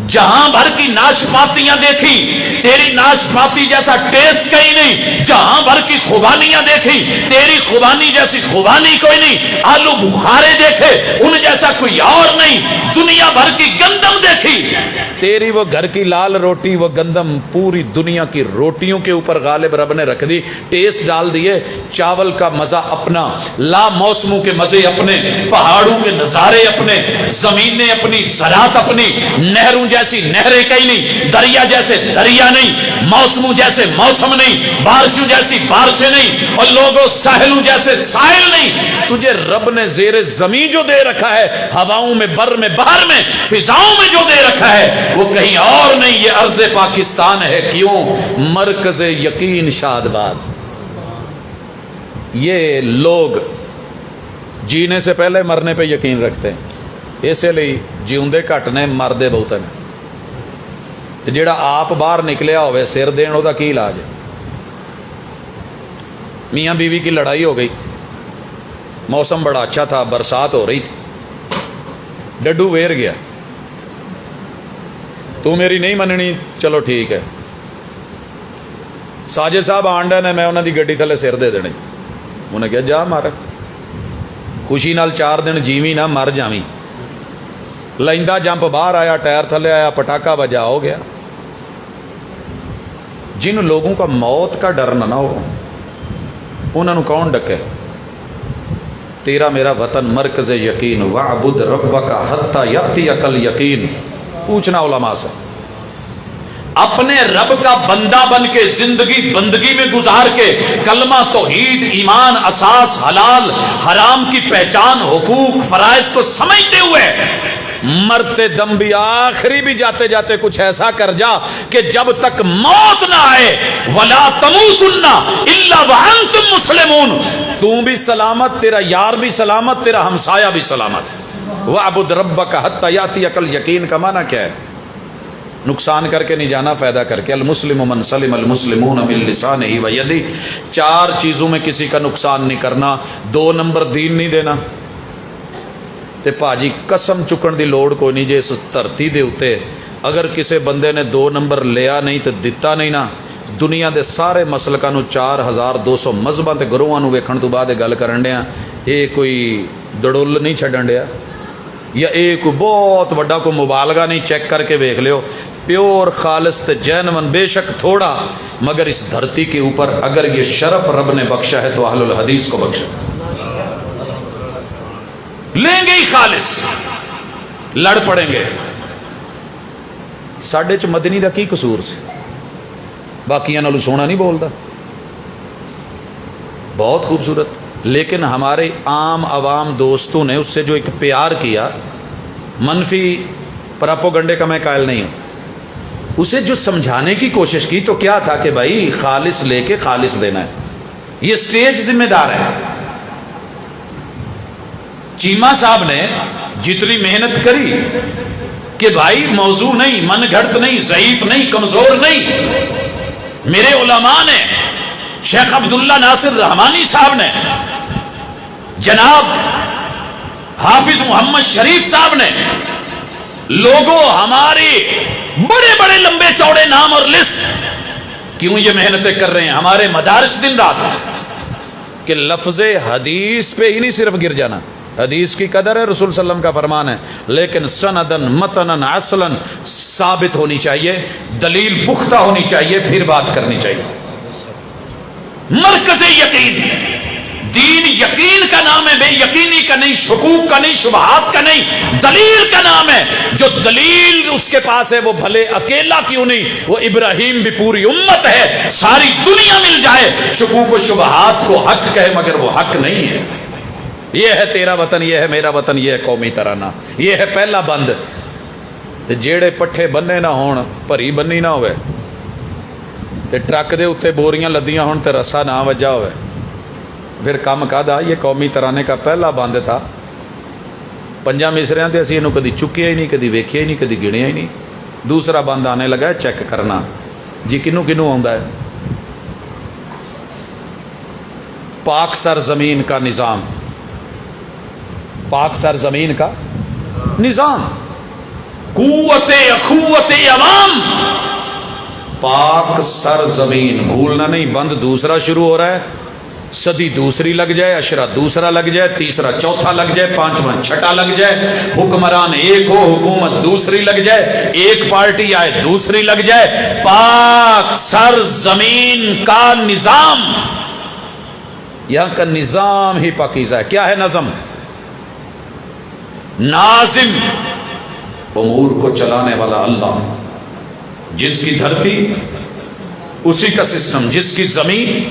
جہاں بھر کی ناشپاتیاں دیکھی، تیری ناشپاتی جیسا ٹیسٹ کہیں نہیں. جہاں بھر کی خوبانیاں دیکھی، تیری خوبانی جیسی خوبانی کوئی نہیں. آلو بخارے دیکھے، ان جیسا کوئی اور نہیں. دنیا بھر کی گندم دیکھی، تیری وہ گھر کی لال روٹی، وہ گندم پوری دنیا کی روٹیوں کے اوپر غالب رب نے رکھ دی. ٹیسٹ ڈال دیے. چاول کا مزہ اپنا، لا موسموں کے مزے اپنے، پہاڑوں کے نظارے اپنے، زمینیں اپنی، زراعت اپنی، نہروں جیسی نہریں کہیں نہیں، دریا جیسے دریا نہیں، موسموں جیسے موسم نہیں، بارشوں جیسی بارشیں نہیں، اور لوگوں ساحلوں جیسے ساحل نہیں. تجھے رب نے زیر زمین جو دے رکھا ہے، ہواؤں میں، بر میں، بحر میں، فضاؤں میں جو دے رکھا ہے، وہ کہیں اور نہیں. یہ ارض پاکستان ہے. کیوں؟ مرکز یقین شاد باد. یہ لوگ جینے سے پہلے مرنے پہ یقین رکھتے ہیں، اسی لیے جیوندے گھٹ نے، مردے بہت نے. جیڑا آپ باہر نکلیا ہوئے سر دین، وہ کی علاج ہے؟ میاں بیوی کی لڑائی ہو گئی، موسم بڑا اچھا تھا، برسات ہو رہی تھی، ڈڈو ویر گیا، تو میری نہیں مننی، چلو ٹھیک ہے. ساجد صاحب آنڈے نے، میں انہوں دی گڈی تھلے سر دے دینے. انہیں کہا جا مار، خوشی نال 4 دن جیوی نہ مر جاویں. لائندہ جمپ باہر آیا، ٹائر تھلے آیا، پٹاخہ بجا، ہو گیا. جن لوگوں کا موت کا ڈر نہ ہو، انہوں نے کون ڈکے؟ تیرا میرا وطن مرکز یقین. وَاعْبُدْ رَبَّكَ حَتَّى يَأْتِيَكَ الْيَقِينُ. پوچھنا علماء سے. اپنے رب کا بندہ بن کے زندگی بندگی میں گزار کے کلمہ توحید ایمان اساس حلال حرام کی پہچان حقوق فرائض کو سمجھتے ہوئے مرتے دم بھی آخری بھی جاتے جاتے کچھ ایسا کر جا کہ جب تک موت نہ آئے ولا تموتن الا وانتم مسلمون، تو بھی سلامت، تیرا یار بھی سلامت، تیرا ہمسایہ بھی سلامت. وَاعْبُدْ رَبَّكَ حَتَّى يَأْتِيَكَ الْيَقِينُ کا معنی کیا ہے؟ نقصان کر کے نہیں جانا، فائدہ کر کے. المسلم من سلم المسلمون من لسانہ ویدہ، 4 چیزوں میں کسی کا نقصان نہیں کرنا. 2 نمبر دین نہیں دینا. تے پاجی قسم چکن دی لوڑ کوئی نہیں جے اس دھرتی دے اتے اگر کسے بندے نے 2 نمبر لیا نہیں تے دتا نہیں نا، دنیا دے سارے مسلکاں نو 4200 مذہباں تے گروہاں نو ویکھن تو بعد گل کرن ڈیا، اے کوئی دڑول نہیں چھڈن ڈیا یا اے کوئی بہت وڈا کوئی مبالغہ نہیں. چیک کر کے ویکھ لیو، پیور خالص تے جینون، بے شک تھوڑا، مگر اس دھرتی کے اوپر اگر یہ شرف رب نے بخشا ہے تو اہل الحدیث کو بخشا. لیں گے ہی خالص، لڑ پڑیں گے. ساڈے چ مدنی دا کی قصور سے؟ باقیاں نالوں سونا نہیں بولدا، بہت خوبصورت. لیکن ہمارے عام عوام دوستوں نے اس سے جو ایک پیار کیا، منفی پراپوگنڈے کا میں قائل نہیں ہوں، اسے جو سمجھانے کی کوشش کی تو کیا تھا کہ بھائی خالص لے کے خالص دینا ہے. یہ سٹیج ذمہ دار ہے. چیمہ صاحب نے جتنی محنت کری کہ بھائی موضوع نہیں، من گھڑت نہیں، ضعیف نہیں، کمزور نہیں، میرے علماء نے، شیخ عبداللہ ناصر رحمانی صاحب نے، جناب حافظ محمد شریف صاحب نے، لوگوں ہمارے بڑے بڑے لمبے چوڑے نام اور لسٹ، کیوں یہ محنتیں کر رہے ہیں ہمارے مدارس دن رات، کہ لفظ حدیث پہ ہی نہیں صرف گر جانا. حدیث کی قدر ہے، رسول صلی اللہ علیہ وسلم کا فرمان ہے، لیکن سندن متنن اصلاً ثابت ہونی چاہیے، دلیل پختہ ہونی چاہیے، پھر بات کرنی چاہیے. مرکز یقین، دین یقین کا نام ہے، بے یقینی کا نہیں، شکوک کا نہیں، شبہات کا نہیں، دلیل کا نام ہے. جو دلیل اس کے پاس ہے وہ بھلے اکیلا کیوں نہیں، وہ ابراہیم بھی پوری امت ہے، ساری دنیا مل جائے شکوک و شبہات کو حق کہے مگر وہ حق نہیں ہے. یہ ہے تیرا وطن، یہ ہے میرا وطن، یہ ہے قومی ترانہ، یہ ہے پہلا بند. تے جیڑے پٹھے بننے نہ ہون، بھری بنی نہ ہوئے، تے ٹرک دے اتنے بوریاں لدیاں ہون تے رسا نہ وجہ ہوئے، پھر کم کدا. یہ قومی ترانے کا پہلا بند تھا. 5 مصریاں تے اسی اینو کدی چکیا ہی نہیں، کدی ویکھیا ہی نہیں، کدی گنیا ہی نہیں. دوسرا بند آنے لگا ہے چیک کرنا جی کنوں کنوں آندا ہے. پاک سرزمین کا نظام، پاک سرزمین کا نظام، قوت اخوت عوام، پاک سرزمین، بھولنا نہیں. بند دوسرا شروع ہو رہا ہے، صدی دوسری لگ جائے، عشرہ دوسرا لگ جائے، تیسرا چوتھا لگ جائے، 5واں چھٹا لگ جائے، حکمران ایک ہو، حکومت دوسری لگ جائے، ایک پارٹی آئے دوسری لگ جائے. پاک سرزمین کا نظام، یہاں کا نظام ہی پاکیزہ ہے. کیا ہے نظم؟ ناظم، امور کو چلانے والا اللہ، جس کی دھرتی اسی کا سسٹم، جس کی زمین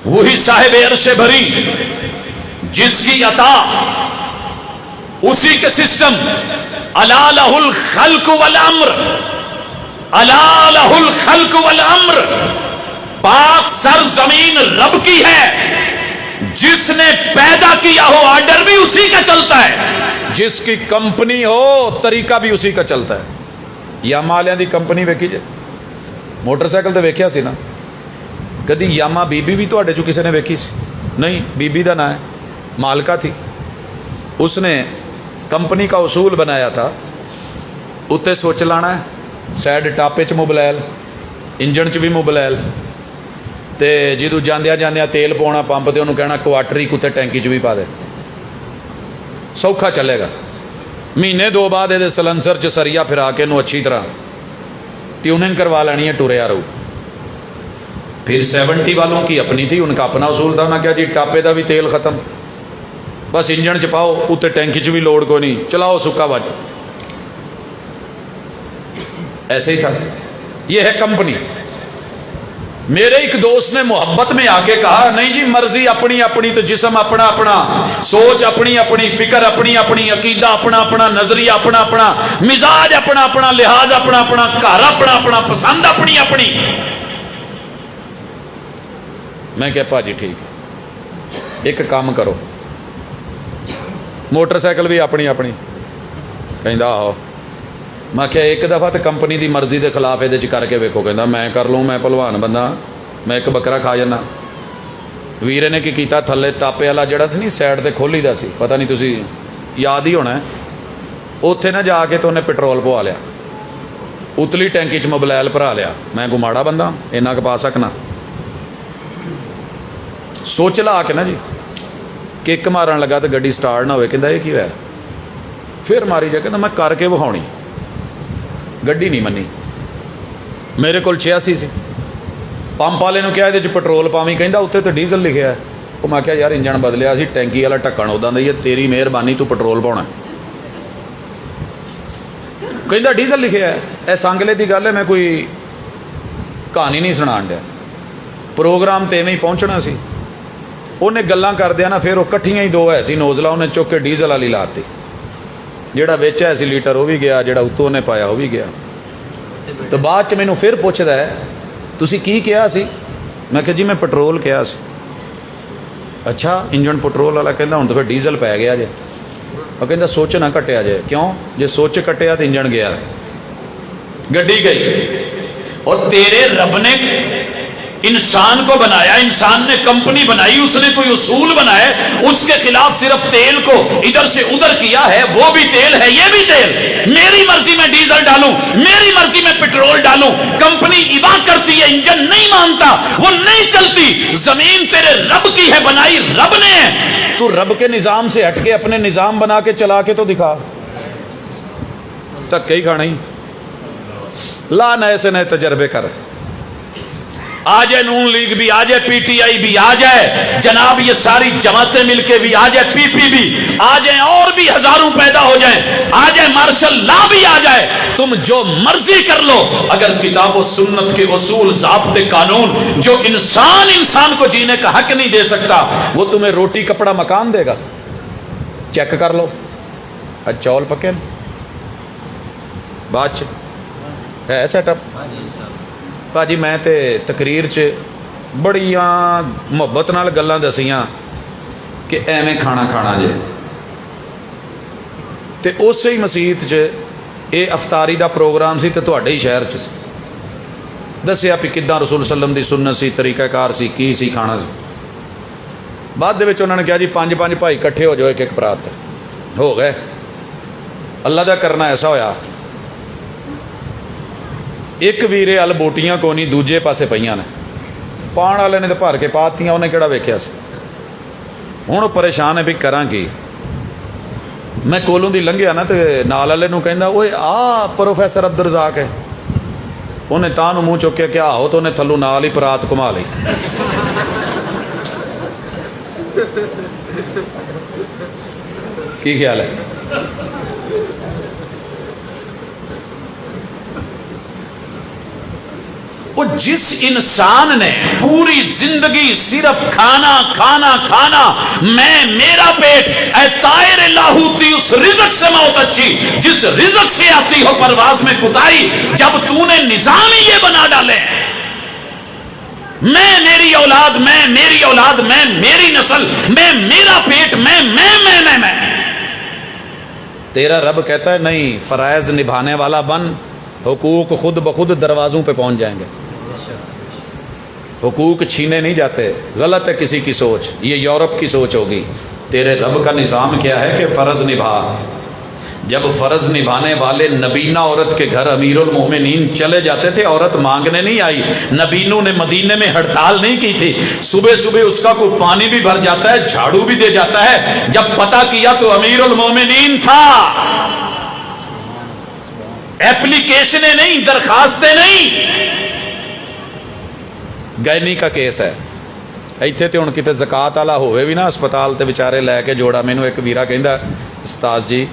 وہی صاحب عرش بری، جس کی عطا اسی کے سسٹم. الا لہ الخلق والامر، الا لہ الخلق والامر. پاک سرزمین رب کی ہے، جس نے پیدا کیا ہو آرڈر بھی اسی کا چلتا ہے، جس کی کمپنی ہو طریقہ بھی اسی کا چلتا ہے. یاما والوں دی کمپنی ویکھی جے، موٹر سائیکل تو ویکھیا سی نا کدی؟ یاما بی بی بھی تواڈے چوں کسے نے ویکھی سی؟ نہیں. بی بی دا نام ہے، مالکہ تھی. اس نے کمپنی کا اصول بنایا تھا، اتنے سوچ لانا ہے، سائڈ ٹاپے چ موبلائل، انجن چ بھی موبلائل، تے جدوں جاندیاں جاندیاں تیل پاؤنا پمپ تے انہوں کہنا کوارٹری کتے ٹینکی چ بھی پا دے، سوکھا چلے گا. مہینے 2 بعد یہ سلنسر چ سریا پھرا کے انہوں اچھی طرح ٹیوننگ کروا لینی ہے، ٹوریا رہو. پھر 70 والوں کی اپنی تھی، ان کا اپنا اصول تھا. انہوں نے کہا جی ٹاپے دا بھی تیل ختم، بس انجن چ پاؤ، اتنے ٹینکی چ بھی لوڑ کو نہیں، چلاؤ سکا بج. ایسے ہی تھا. یہ ہے کمپنی. میرے ایک دوست نے محبت میں آ کے کہا نہیں جی مرضی اپنی اپنی تو جسم اپنا اپنا, سوچ اپنی اپنی, فکر اپنی اپنی, عقیدہ اپنا اپنا, نظریہ اپنا اپنا, مزاج اپنا اپنا, لحاظ اپنا اپنا, گھر اپنا اپنا, پسند اپنی اپنی. میں کہا پا جی ٹھیک ہے, ایک کام کرو, موٹر سائیکل بھی اپنی اپنی. کہندا آہو. میں کہا ایک دفعہ تو کمپنی دی مرضی دے خلاف یہ کر کے ویکو. کہندا میں کر لوں, میں پہلوان بندہ, میں ایک بکرا کھا جانا. ویرے نے کی کیتا, تھلے ٹاپے والا جڑا سی نہیں سائڈ تے کھولی دا سی, پتہ نہیں تسی یاد ہی ہونا ہے, اوتھے نہ جا کے تو انہیں پٹرول پوا لیا, اتلی ٹینکی چ موبائل بھرا لیا. میں کو ماڑا بندہ اینا کہ پا سکنا. سوچ لا کے نا جی کک مارن لگا تو گڈی سٹارٹ نہ ہوئے. کہندا یہ کی ہوا, پھر ماری جا. کہندا میں کر کے وکھاؤنی. گڈی نہیں منی. میرے کول 86 سی. پمپ والے نے کہا یہ پٹرول پاویں. کہندا اتنے تو ڈیزل لکھیا ہے. وہ میں کہا یار انجن بدلیا سی, ٹینکی والا ڈھکن ادا دا, یہ تیری مہربانی تو پٹرول پاؤنا. کہندا ڈیزل لکھیا ہے. اے سانگلے دی گل ہے, میں کوئی کہانی نہیں سنان ڈیا. پروگرام تے ایویں ہی پہنچنا سی. انہیں گلاں کردیا نا پھر وہ کٹھیاں ہی دو ہے سی نوزلہ, انہیں چک کے ڈیزل والی لاتی. جہاں وچ ہے سی لیٹر وہ بھی گیا, جہاں اتوں نے پایا وہ بھی گیا. تو بعد چ مینوں پھر پوچھدا ہے تسی کی کہا سی. میں کہ جی میں پٹرول کہا سی. اچھا انجن پٹرول والا. کہندا ہن تو پھر ڈیزل پی گیا جے. وہ کہندا سوچ نہ کٹیا جائے. کیوں جے سوچ کٹیا تو انجن گیا, گڈی گئی. اور تیرے رب نے انسان کو بنایا, انسان نے کمپنی بنائی, اس نے کوئی اصول بنائے, اس کے خلاف صرف تیل کو ادھر سے ادھر کیا ہے. وہ بھی تیل ہے, یہ بھی تیل. میری مرضی میں ڈیزل ڈالوں, میری مرضی میں پٹرول ڈالوں. کمپنی ابا کرتی ہے, انجن نہیں مانتا, وہ نہیں چلتی. زمین تیرے رب کی ہے, بنائی رب نے ہے. تو رب کے نظام سے ہٹ کے اپنے نظام بنا کے چلا کے تو دکھا. تک کئی کھانا ہی لا, نئے سے نئے تجربے کر. آ جائے نون لیگ بھی, آ جائے پی ٹی آئی بھی, آ جائے جناب یہ ساری جماعتیں مل کے بھی, آ جائے پی پی بھی, آ جائیں اور بھی ہزاروں پیدا ہو جائیں, آ جائے مارشل لا بھی آ جائے, تم جو مرضی کر لو. اگر کتاب و سنت کے اصول, ضابطے, قانون جو انسان کو جینے کا حق نہیں دے سکتا, وہ تمہیں روٹی کپڑا مکان دے گا. چیک کر لو. چول پکے بات ہے سیٹ اپ. ਭਾਜੀ ਮੈਂ ਤੇ ਤਕਰੀਰ 'ਚ ਬੜੀਆਂ ਮੁਹੱਬਤ ਨਾਲ ਗੱਲਾਂ ਦਸੀਆਂ ਕਿ ਐਵੇਂ ਖਾਣਾ ਜੇ. ਤੇ ਉਸੇ ਹੀ ਮਸੀਤ 'ਚ ਇਹ ਅਫਤਾਰੀ ਦਾ ਪ੍ਰੋਗਰਾਮ ਸੀ ਤੇ ਤੁਹਾਡੇ ਹੀ ਸ਼ਹਿਰ 'ਚ ਦੱਸਿਆ ਵੀ ਕਿੱਦਾਂ ਰਸੂਲ ਸੱਲਮ ਦੀ ਸੁਨਨਤ ਸੀ, ਤਰੀਕਾਕਾਰ ਸੀ, ਕੀ ਸੀ ਖਾਣਾ ਸੀ. ਬਾਅਦ ਦੇ ਵਿੱਚ ਉਹਨਾਂ ਨੇ ਕਿਹਾ ਜੀ 5 ਭਾਈ ਇਕੱਠੇ ਹੋ ਜਾਓ ਇੱਕ ਪਰਾਤ ਤੇ. ਹੋ ਗਏ. ਅੱਲਾ ਦਾ ਕਰਨਾ ਐਸਾ ਹੋਇਆ, ਇੱਕ ਵੀਰੇ ਵੱਲ ਬੋਟੀਆਂ ਕੋਈ ਨਹੀਂ, ਦੂਜੇ ਪਾਸੇ ਪਈਆਂ ਨੇ. ਪਾਣ ਵਾਲੇ ਨੇ ਤਾਂ ਭਰ ਕੇ ਪਾਤੀਆਂ, ਉਹਨੇ ਕਿਹੜਾ ਵੇਖਿਆ ਸੀ. ਹੁਣ ਉਹ ਪਰੇਸ਼ਾਨ ਹੈ ਵੀ ਕਰਾਂ ਕੀ. ਮੈਂ ਕੋਲੋਂ ਦੀ ਲੰਘਿਆ ਨਾ ਤੇ ਨਾਲ ਵਾਲੇ ਨੂੰ ਕਹਿੰਦਾ ਓਏ ਆ ਪ੍ਰੋਫੈਸਰ ਅਬਦੁਲ ਰਜ਼ਾਕ ਹੈ. ਉਹਨੇ ਤਾਂ ਨੂੰ ਮੂੰਹ ਚੁੱਕ ਕੇ ਕਿਹਾ ਆਹੋ, ਤਾਂ ਉਹਨੇ ਥੱਲੋਂ ਨਾਲ ਹੀ ਪਰਾਤ ਘੁਮਾ ਲਈ. ਕੀ ਖਿਆਲ ਹੈ. وہ جس انسان نے پوری زندگی صرف کھانا کھانا کھانا, میں میرا پیٹ, اے طائر لاہوتی اس رزق سے موت اچھی جس رزق سے آتی ہو پرواز میں کتائی. جب تو نے نظام ہی یہ بنا ڈالے, میں میری اولاد, میں میری اولاد, میں میری نسل, میں میرا پیٹ, میں تیرا رب کہتا ہے نہیں, فرائض نبھانے والا بن, حقوق خود بخود دروازوں پہ پہنچ جائیں گے. حقوق چھینے نہیں جاتے. غلط ہے کسی کی سوچ, یہ یورپ کی سوچ ہوگی. تیرے رب کا نظام کیا ہے کہ فرض نبھا. جب فرض نبھانے والے نبینہ عورت کے گھر امیر المومنین چلے جاتے تھے, عورت مانگنے نہیں آئی. نبینوں نے مدینے میں ہڑتال نہیں کی تھی. صبح صبح اس کا کوئی پانی بھی بھر جاتا ہے, جھاڑو بھی دے جاتا ہے. جب پتہ کیا تو امیر المومنین تھا. ایپلیکیشنیں نہیں, درخواستیں نہیں. گینی کا کیس ہے ਇੱਥੇ ਤੇ ਹੁਣ ਕਿਤੇ ਜ਼ਕਾਤ ਵਾਲਾ ਹੋਵੇ ਵੀ ਨਾ ਹਸਪਤਾਲ ਤੇ ਵਿਚਾਰੇ ਲੈ ਕੇ ਜੋੜਾ. ਮੈਨੂੰ ਇੱਕ ਵੀਰਾ ਕਹਿੰਦਾ ਉਸਤਾਦ ਜੀ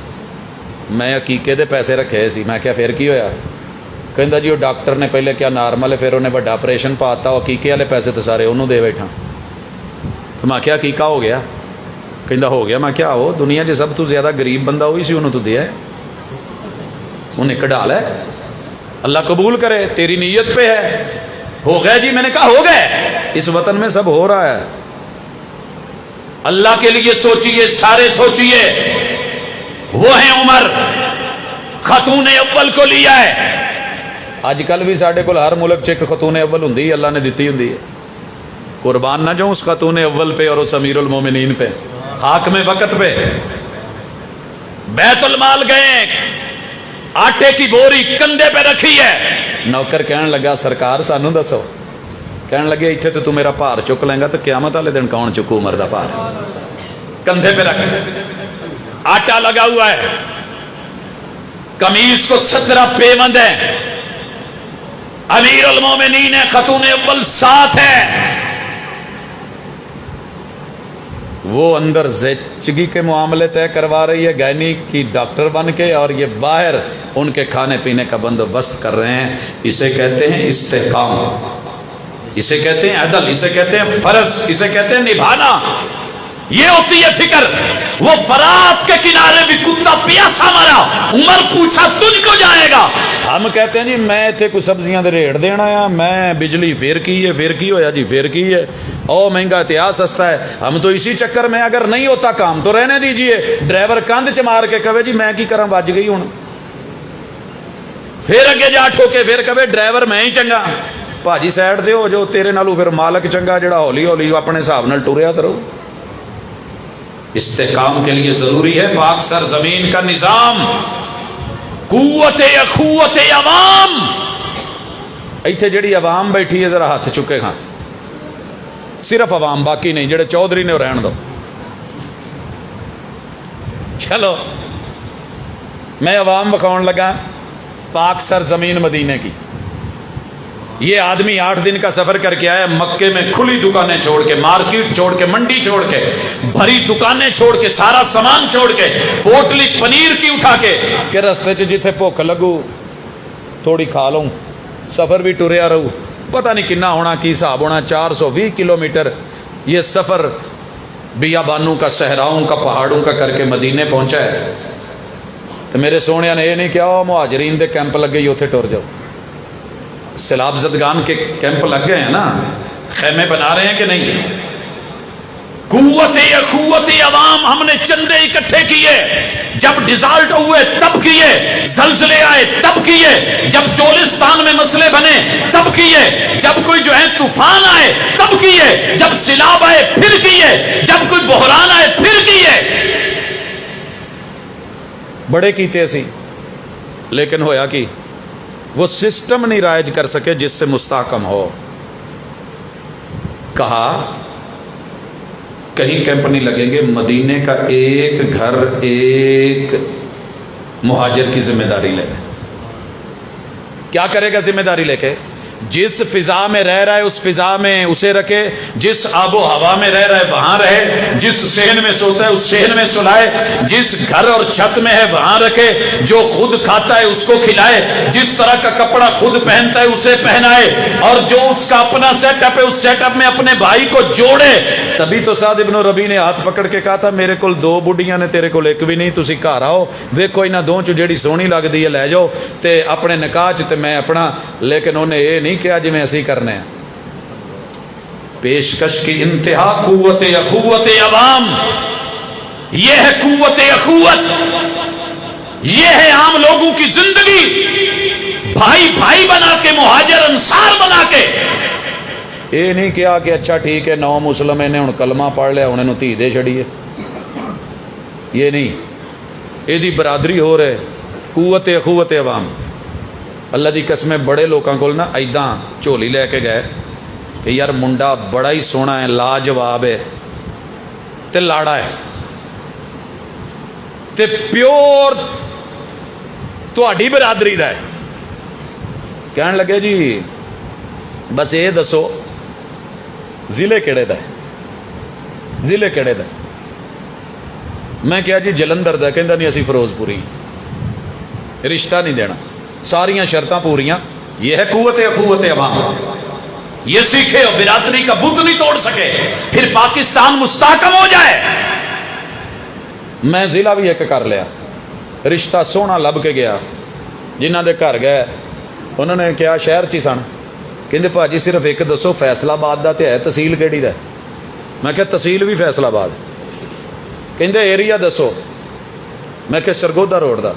ਮੈਂ ਅਕੀਕੇ ਦੇ ਪੈਸੇ ਰੱਖੇ ਸੀ. ਮੈਂ ਕਿਹਾ ਫਿਰ ਕੀ ਹੋਇਆ. ਕਹਿੰਦਾ ਜੀ ਉਹ ਡਾਕਟਰ ਨੇ ਪਹਿਲੇ ਕਿਹਾ ਨਾਰਮਲ ਹੈ, ਫਿਰ ਉਹਨੇ ਵੱਡਾ ਆਪਰੇਸ਼ਨ ਪਾਤਾ, ਉਹ ਕੀਕੇ ਵਾਲੇ ਪੈਸੇ ਤਾਂ ਸਾਰੇ ਉਹਨੂੰ ਦੇ ਬੈਠਾ। ਮੈਂ ਕਿਹਾ ਕੀਕਾ ਹੋ ਗਿਆ? ਕਹਿੰਦਾ ਹੋ ਗਿਆ। ਮੈਂ ਕਿਹਾ ਉਹ ਦੁਨੀਆ 'ਚ ਸਭ ਤੋਂ ਜ਼ਿਆਦਾ ਗਰੀਬ ਬੰਦਾ ਉਹੀ ਸੀ, ਉਹਨੂੰ ਤੂੰ ਦਿਆ, انہیں کڑا لے، اللہ قبول کرے، تیری نیت پہ ہے۔ ہو گئے جی؟ میں نے کہا ہو گئے۔ اس وطن میں سب ہو رہا ہے، اللہ کے لیے سوچئے، سارے سوچئے۔ وہ ہیں عمر، خاتون اول کو لیا ہے۔ آج کل بھی ساڑھے کو ہر ملک چیک خاتون اول ہوں دی، اللہ نے دیتی ہوں دی ہے۔ قربان نہ جو اس خاتون اول پہ اور اس امیر المومنین پہ، حاکم وقت پہ۔ بیت المال گئے، آٹے کی بوری کندھے پہ رکھی ہے، نوکر کہنے لگا سرکار سانو دسو، کہنے لگے ایتھے تو میرا بھار چک لیں گا تو قیامت والے دن کون چکو عمر دا بھار؟ کندھے پہ رکھ، آٹا لگا ہوا ہے، قمیص کو 17 پیوند ہے، امیر المومنین خاتون اول ساتھ ہے، وہ اندر زچگی کے معاملے طے کروا رہی ہے گائنی کی ڈاکٹر بن کے، اور یہ باہر ان کے کھانے پینے کا بندوبست کر رہے ہیں۔ اسے کہتے ہیں استحکام، اسے کہتے ہیں عدل، اسے کہتے ہیں فرض، اسے کہتے ہیں نبھانا۔ یہ ہوتی ہے فکر۔ وہ فرات کے کنارے بھی کتا پیاسا مرا، عمر پوچھا تجھ کو جائے گا؟ ہم کہتے ہیں جی میں تھے کوئی سبزیاں دے ریٹ دینا ہے، میں بجلی پھر کی ہے، پھر کی ہویا جی پھر کی ہے، او مہنگا اتہاس سستا ہے۔ ہم تو اسی چکر میں اگر نہیں ہوتا کام تو رہنے دیجئے۔ ڈرائیور کاندھ چ مار کے کہے جی میں کی کراں بج گئی ہوں، پھر اگے جا ٹھوکے، پھر کہے ڈرائیور میں ہی چنگا۔ بھاجی سائڈ دے ہو جو، تیرے نالو پھر مالک چنگا جڑا ہولی ہولی اپنے حساب نال ٹریا کرو۔ استحکام کے لیے ضروری ہے پاک سرزمین کا نظام، قوت اخوت عوام۔ ایتھے جڑی عوام بیٹھی ہے ذرا ہاتھ چکے ہاں، صرف عوام، باقی نہیں، جڑے چودھری نے رہن دو۔ چلو میں عوام بکھاؤن لگا پاک سرزمین مدینے کی۔ یہ آدمی 8 دن کا سفر کر کے آیا، مکے میں کھلی دکانیں چھوڑ کے، مارکیٹ چھوڑ کے، منڈی چھوڑ کے، بھری دکانیں چھوڑ کے، سارا سامان چھوڑ کے، پوٹلی پنیر کی اٹھا کے کہ رستے چ جتھے بھوک لگو تھوڑی کھا لوں، سفر بھی ٹریا رہوں۔ پتہ نہیں کنا ہونا، کی حساب ہونا، 420 کلومیٹر یہ سفر بیابانوں کا، صحراؤں کا، پہاڑوں کا کر کے مدینے پہنچا ہے۔ تو میرے سونے نے یہ نہیں کہا مہاجرین دے کیمپ لگے ہی اتھے ٹر جاؤ۔ سیلاب زدگان کے کیمپ لگ گئے ہیں نا، خیمے بنا رہے ہیں کہ نہیں؟ قوت اخوت عوام، ہم نے چندے اکٹھے کیے، جب ڈیزالٹ ہوئے تب کیے، زلزلے آئے تب کیے، جب چولستان میں مسئلے بنے تب کیے، جب کوئی جو ہے طوفان آئے تب کیے، جب سیلاب آئے پھر کیے، جب کوئی بحران آئے پھر کیے۔ بڑے کیتے سی، لیکن ہویا کی وہ سسٹم نہیں رائج کر سکے جس سے مستحکم ہو۔ کہا کہیں کیمپ نہیں لگیں گے، مدینے کا ایک گھر ایک مہاجر کی ذمہ داری لے لیں۔ کیا کرے گا ذمہ داری لے کے؟ جس فضا میں رہ رہا ہے اس فضا میں اسے رکھے، جس آب و ہوا میں رہ رہا ہے وہاں رہے، جس صحن میں سوتا ہے اس صحن میں سلائے، جس گھر اور چھت میں ہے وہاں رکھے، جو خود کھاتا ہے اس کو کھلائے، جس طرح کا کپڑا خود پہنتا ہے اسے پہنائے، اور جو اس کا اپنا سیٹ اپ ہے اس سیٹ اپ میں اپنے بھائی کو جوڑے۔ تبھی تو سعد ابن ربیع نے ہاتھ پکڑ کے کہا تھا میرے کول 2 بڈیاں نے، تیرے کول ایک بھی نہیں، تسی گھر آؤ، ویکھو انہاں دو چ جیڑی سونی لگدی ہے لے جاؤ تے اپنے نکاح چ تے میں اپنا۔ لیکن انہیں یہ نہیں کیا جی میں اسی کرنے ہیں۔ پیشکش کی انتہا قوت اخوت عوام، یہ ہے قوت اخوت، یہ ہے عام لوگوں کی زندگی، بھائی بھائی بنا کے، مہاجر انصار بنا کے۔ یہ نہیں کیا کہ اچھا ٹھیک ہے 9 مسلم نے ہن کلمہ پڑھ لیا، انہوں دھی دے چھڑیے، یہ نہیں، یہ دی برادری ہو رہے، قوت اخوت عوام۔ اللہ دی قسم بڑے لوکاں کول نا ایداں جھولی لے کے گئے کہ یار منڈا بڑا ہی سونا ہے، لاجواب ہے تے لاڑا ہے تے پیور تہاڈی برادری دا ہے۔ کہن لگے جی بس یہ دسو ضلع کیڑے دا ہے، ضلع کیڑے دا ہے؟ میں کہا جی جلندر دا، کہندا نہیں اسی فیروز پوری، رشتہ نہیں دینا۔ ساریاں شرطاں پوریاں. یہ ہے قوت اخوت عوام. یہ سیکھے اور برادری کا بت نہیں توڑ سکے پھر پاکستان مستحکم ہو جائے. میں ضلع بھی ایک کر لیا, رشتہ سونا لب کے گیا. جنہ دے گھر گئے انہوں نے کیا شہر چی سن, کہندے بھاجی صرف ایک دسو فیصلہ آباد دا تے ہے, تحصیل کیڑی دا؟ میں کہ تحصیل بھی فیصلہ آباد. کہندے ایریا دسو. میں کہ سرگودا روڈ دا.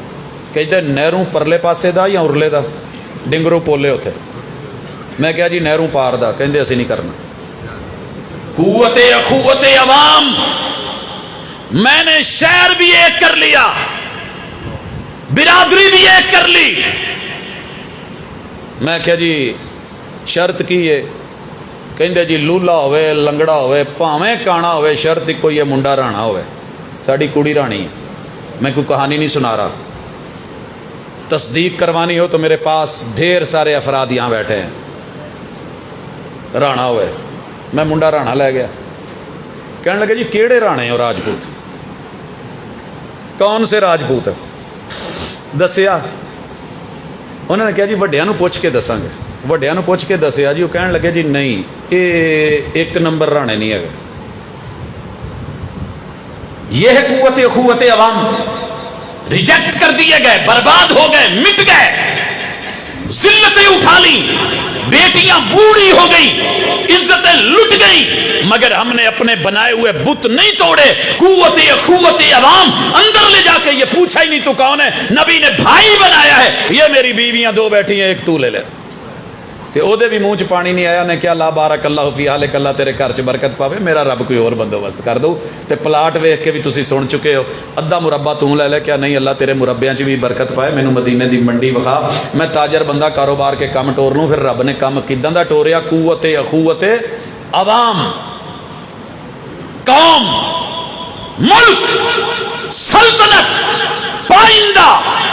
کہندے نہروں پرلے پاسے دا یا ارلے دا؟ ڈنگرو پولے ہوتے. میں کہا جی نہروں پار دا. کہندے اسی نہیں کرنا. قوت اخوت عوام. میں نے شہر بھی ایک کر لیا, برادری بھی ایک کر لی. میں کہا جی شرط کی ہے؟ کہندے جی لولا ہوئے لنگڑا ہوئے پاویں کانا ہوئے, شرط کوئی ہے منڈا رانا ہوئے. ساڑی کڑی رانی ہے. میں کوئی کہانی نہیں سنا رہا. تصدیق کروانی ہو تو میرے پاس ڈھیر سارے افراد یہاں بیٹھے ہیں. رانا ہوئے. میں منڈا رانا لے گیا. کہنے لگے جی کیڑے رانے ہو راجپوت؟ کون سے راجپوت؟ دسیا. انہوں نے کہا جی وڈیاں نو پوچھ کے دساں گے. وڈیاں نو پوچھ کے دسیا جی. وہ کہنے لگے جی نہیں یہ ایک نمبر رانے نہیں ہے. یہ ہے قوت اخوت عوام. ریجیکٹ کر دیے گئے, برباد ہو گئے, مٹ گئے, ذلتیں اٹھا لی, بیٹیاں بوڑھی ہو گئی, عزتیں لٹ گئی, مگر ہم نے اپنے بنائے ہوئے بت نہیں توڑے. قوت اخوت عوام اندر لے جا کے یہ پوچھا ہی نہیں تو کون ہے. نبی نے بھائی بنایا ہے. یہ میری بیویاں دو بیٹھی ہیں, ایک تو لے لے. تے او دے بھی منہ چ پانی نہیں آیا. نے کیا لا بارک اللہ فی حالک, اللہ تیرے گھر چ برکت پاوے, میرا رب کوئی اور بندوبست کر دو. تے پلاٹ ویکھ کے بھی تسی سن چکے ہو, ادھا مربع تو لے لے. کیا نہیں اللہ تیرے مربیاں چ بھی برکت پائے, مینوں مدینے دی منڈی وکھا, میں تاجر بندہ کاروبار کے کام ٹور لوں. پھر رب نے کام کداں دا ٹوریا؟ قوت اخوت عوام. قوم, ملک, سلطنت پائندہ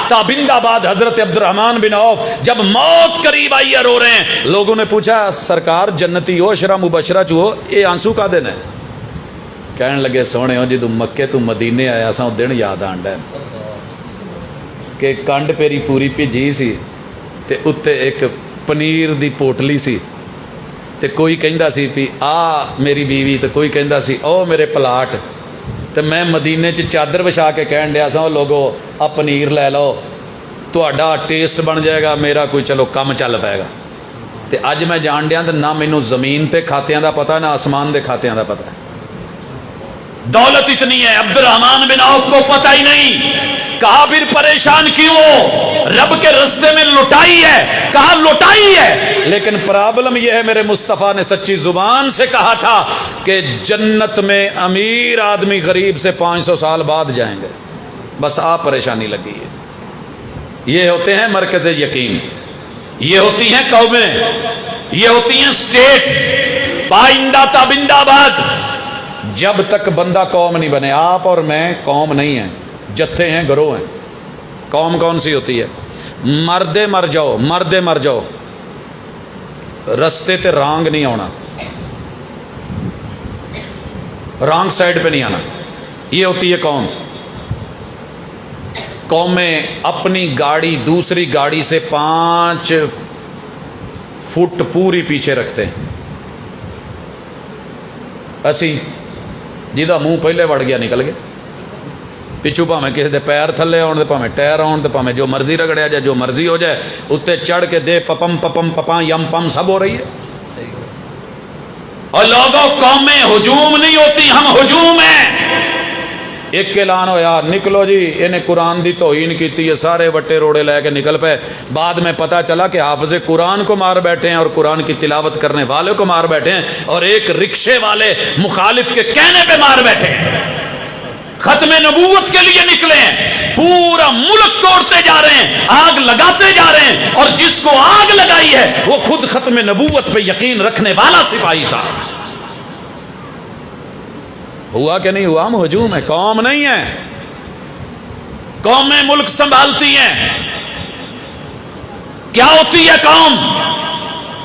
تابندہ. بعد حضرت عبد الرحمن بن عوف جب موت قریب آئی ہے رو رہے ہیں, لوگوں نے پوچھا سرکار جنتی ہو, اشرا مبشرہ چو, یہ آنسو کا دن ہے؟ کہنے لگے سونے ہو جدو مکے تو مدینے آیا سا دن یاد آنڈا ہے کہ کنڈ پیری پوری بھیجی سی تے اتے ایک پنیر دی پوٹلی سی, تے کوئی کہندا سی پی آ میری بیوی, تے کوئی کہندا سی او میرے پلاٹ. تے میں مدینے چ چادر وچھا کے کہن ڈیا سا لوگو آ پنیر لے لو, تہاڈا ٹیسٹ بن جائے گا, میرا کوئی چلو کم چل پائے گا. تے اج میں جان ڈیا تے نہ مینوں زمین تے کھاتیاں دا پتہ, نہ آسمان دے کھاتیاں دا پتہ ہے. دولت اتنی ہے, عبد الرحمن بن عوف کو پتہ ہی نہیں. کہا پھر پریشان کیوں ہو؟ رب کے رستے میں لٹائی ہے. کہا لٹائی ہے, لیکن پرابلم یہ ہے میرے مصطفیٰ نے سچی زبان سے کہا تھا کہ جنت میں امیر آدمی غریب سے 500 سال بعد جائیں گے. بس آپ پریشانی لگی ہے. یہ ہوتے ہیں مرکز یقین, یہ ہوتی ہیں قومیں, یہ ہوتی ہیں سٹیٹ, پائندہ تابندہ بعد. جب تک بندہ قوم نہیں بنے, آپ اور میں قوم نہیں ہیں, جتھے ہیں, گروہ ہیں. قوم کون سی ہوتی ہے؟ مردے مر جاؤ, مردے مر جاؤ, رستے تے رانگ نہیں آنا, رانگ سائڈ پہ نہیں آنا. یہ ہوتی ہے قوم. قومیں اپنی گاڑی دوسری گاڑی سے 5 فٹ پوری پیچھے رکھتے ہیں. اسی جہاں منہ پہلے وڑ گیا نکل گیا, پچھو پاویں کسی دے پیر تھلے آن دے, پاویں ٹائر آن دے, پاویں جو مرضی رگڑیا جائے, جو مرضی ہو جائے, اتنے چڑھ کے دے پپم پپم پپا یم پم سب ہو رہی ہے. اور لوگوں قومیں ہجوم نہیں ہوتی, ہم ہجوم ہیں. ایک اعلان ہویا نکلو جی, انہیں قرآن دی توہین کیتی ہے, سارے وٹے روڑے لے کے نکل پے. بعد میں پتہ چلا کہ حافظ قرآن کو مار بیٹھے ہیں اور قرآن کی تلاوت کرنے والے کو مار بیٹھے ہیں, اور ایک رکشے والے مخالف کے کہنے پہ مار بیٹھے ہیں. ختم نبوت کے لیے نکلے ہیں, پورا ملک توڑتے جا رہے ہیں, آگ لگاتے جا رہے ہیں, اور جس کو آگ لگائی ہے وہ خود ختم نبوت پہ یقین رکھنے والا سپاہی تھا. ہوا کہ نہیں ہوا؟ ہم ہجوم ہے, قوم نہیں ہے. قومیں ملک سنبھالتی ہیں. کیا ہوتی ہے قوم؟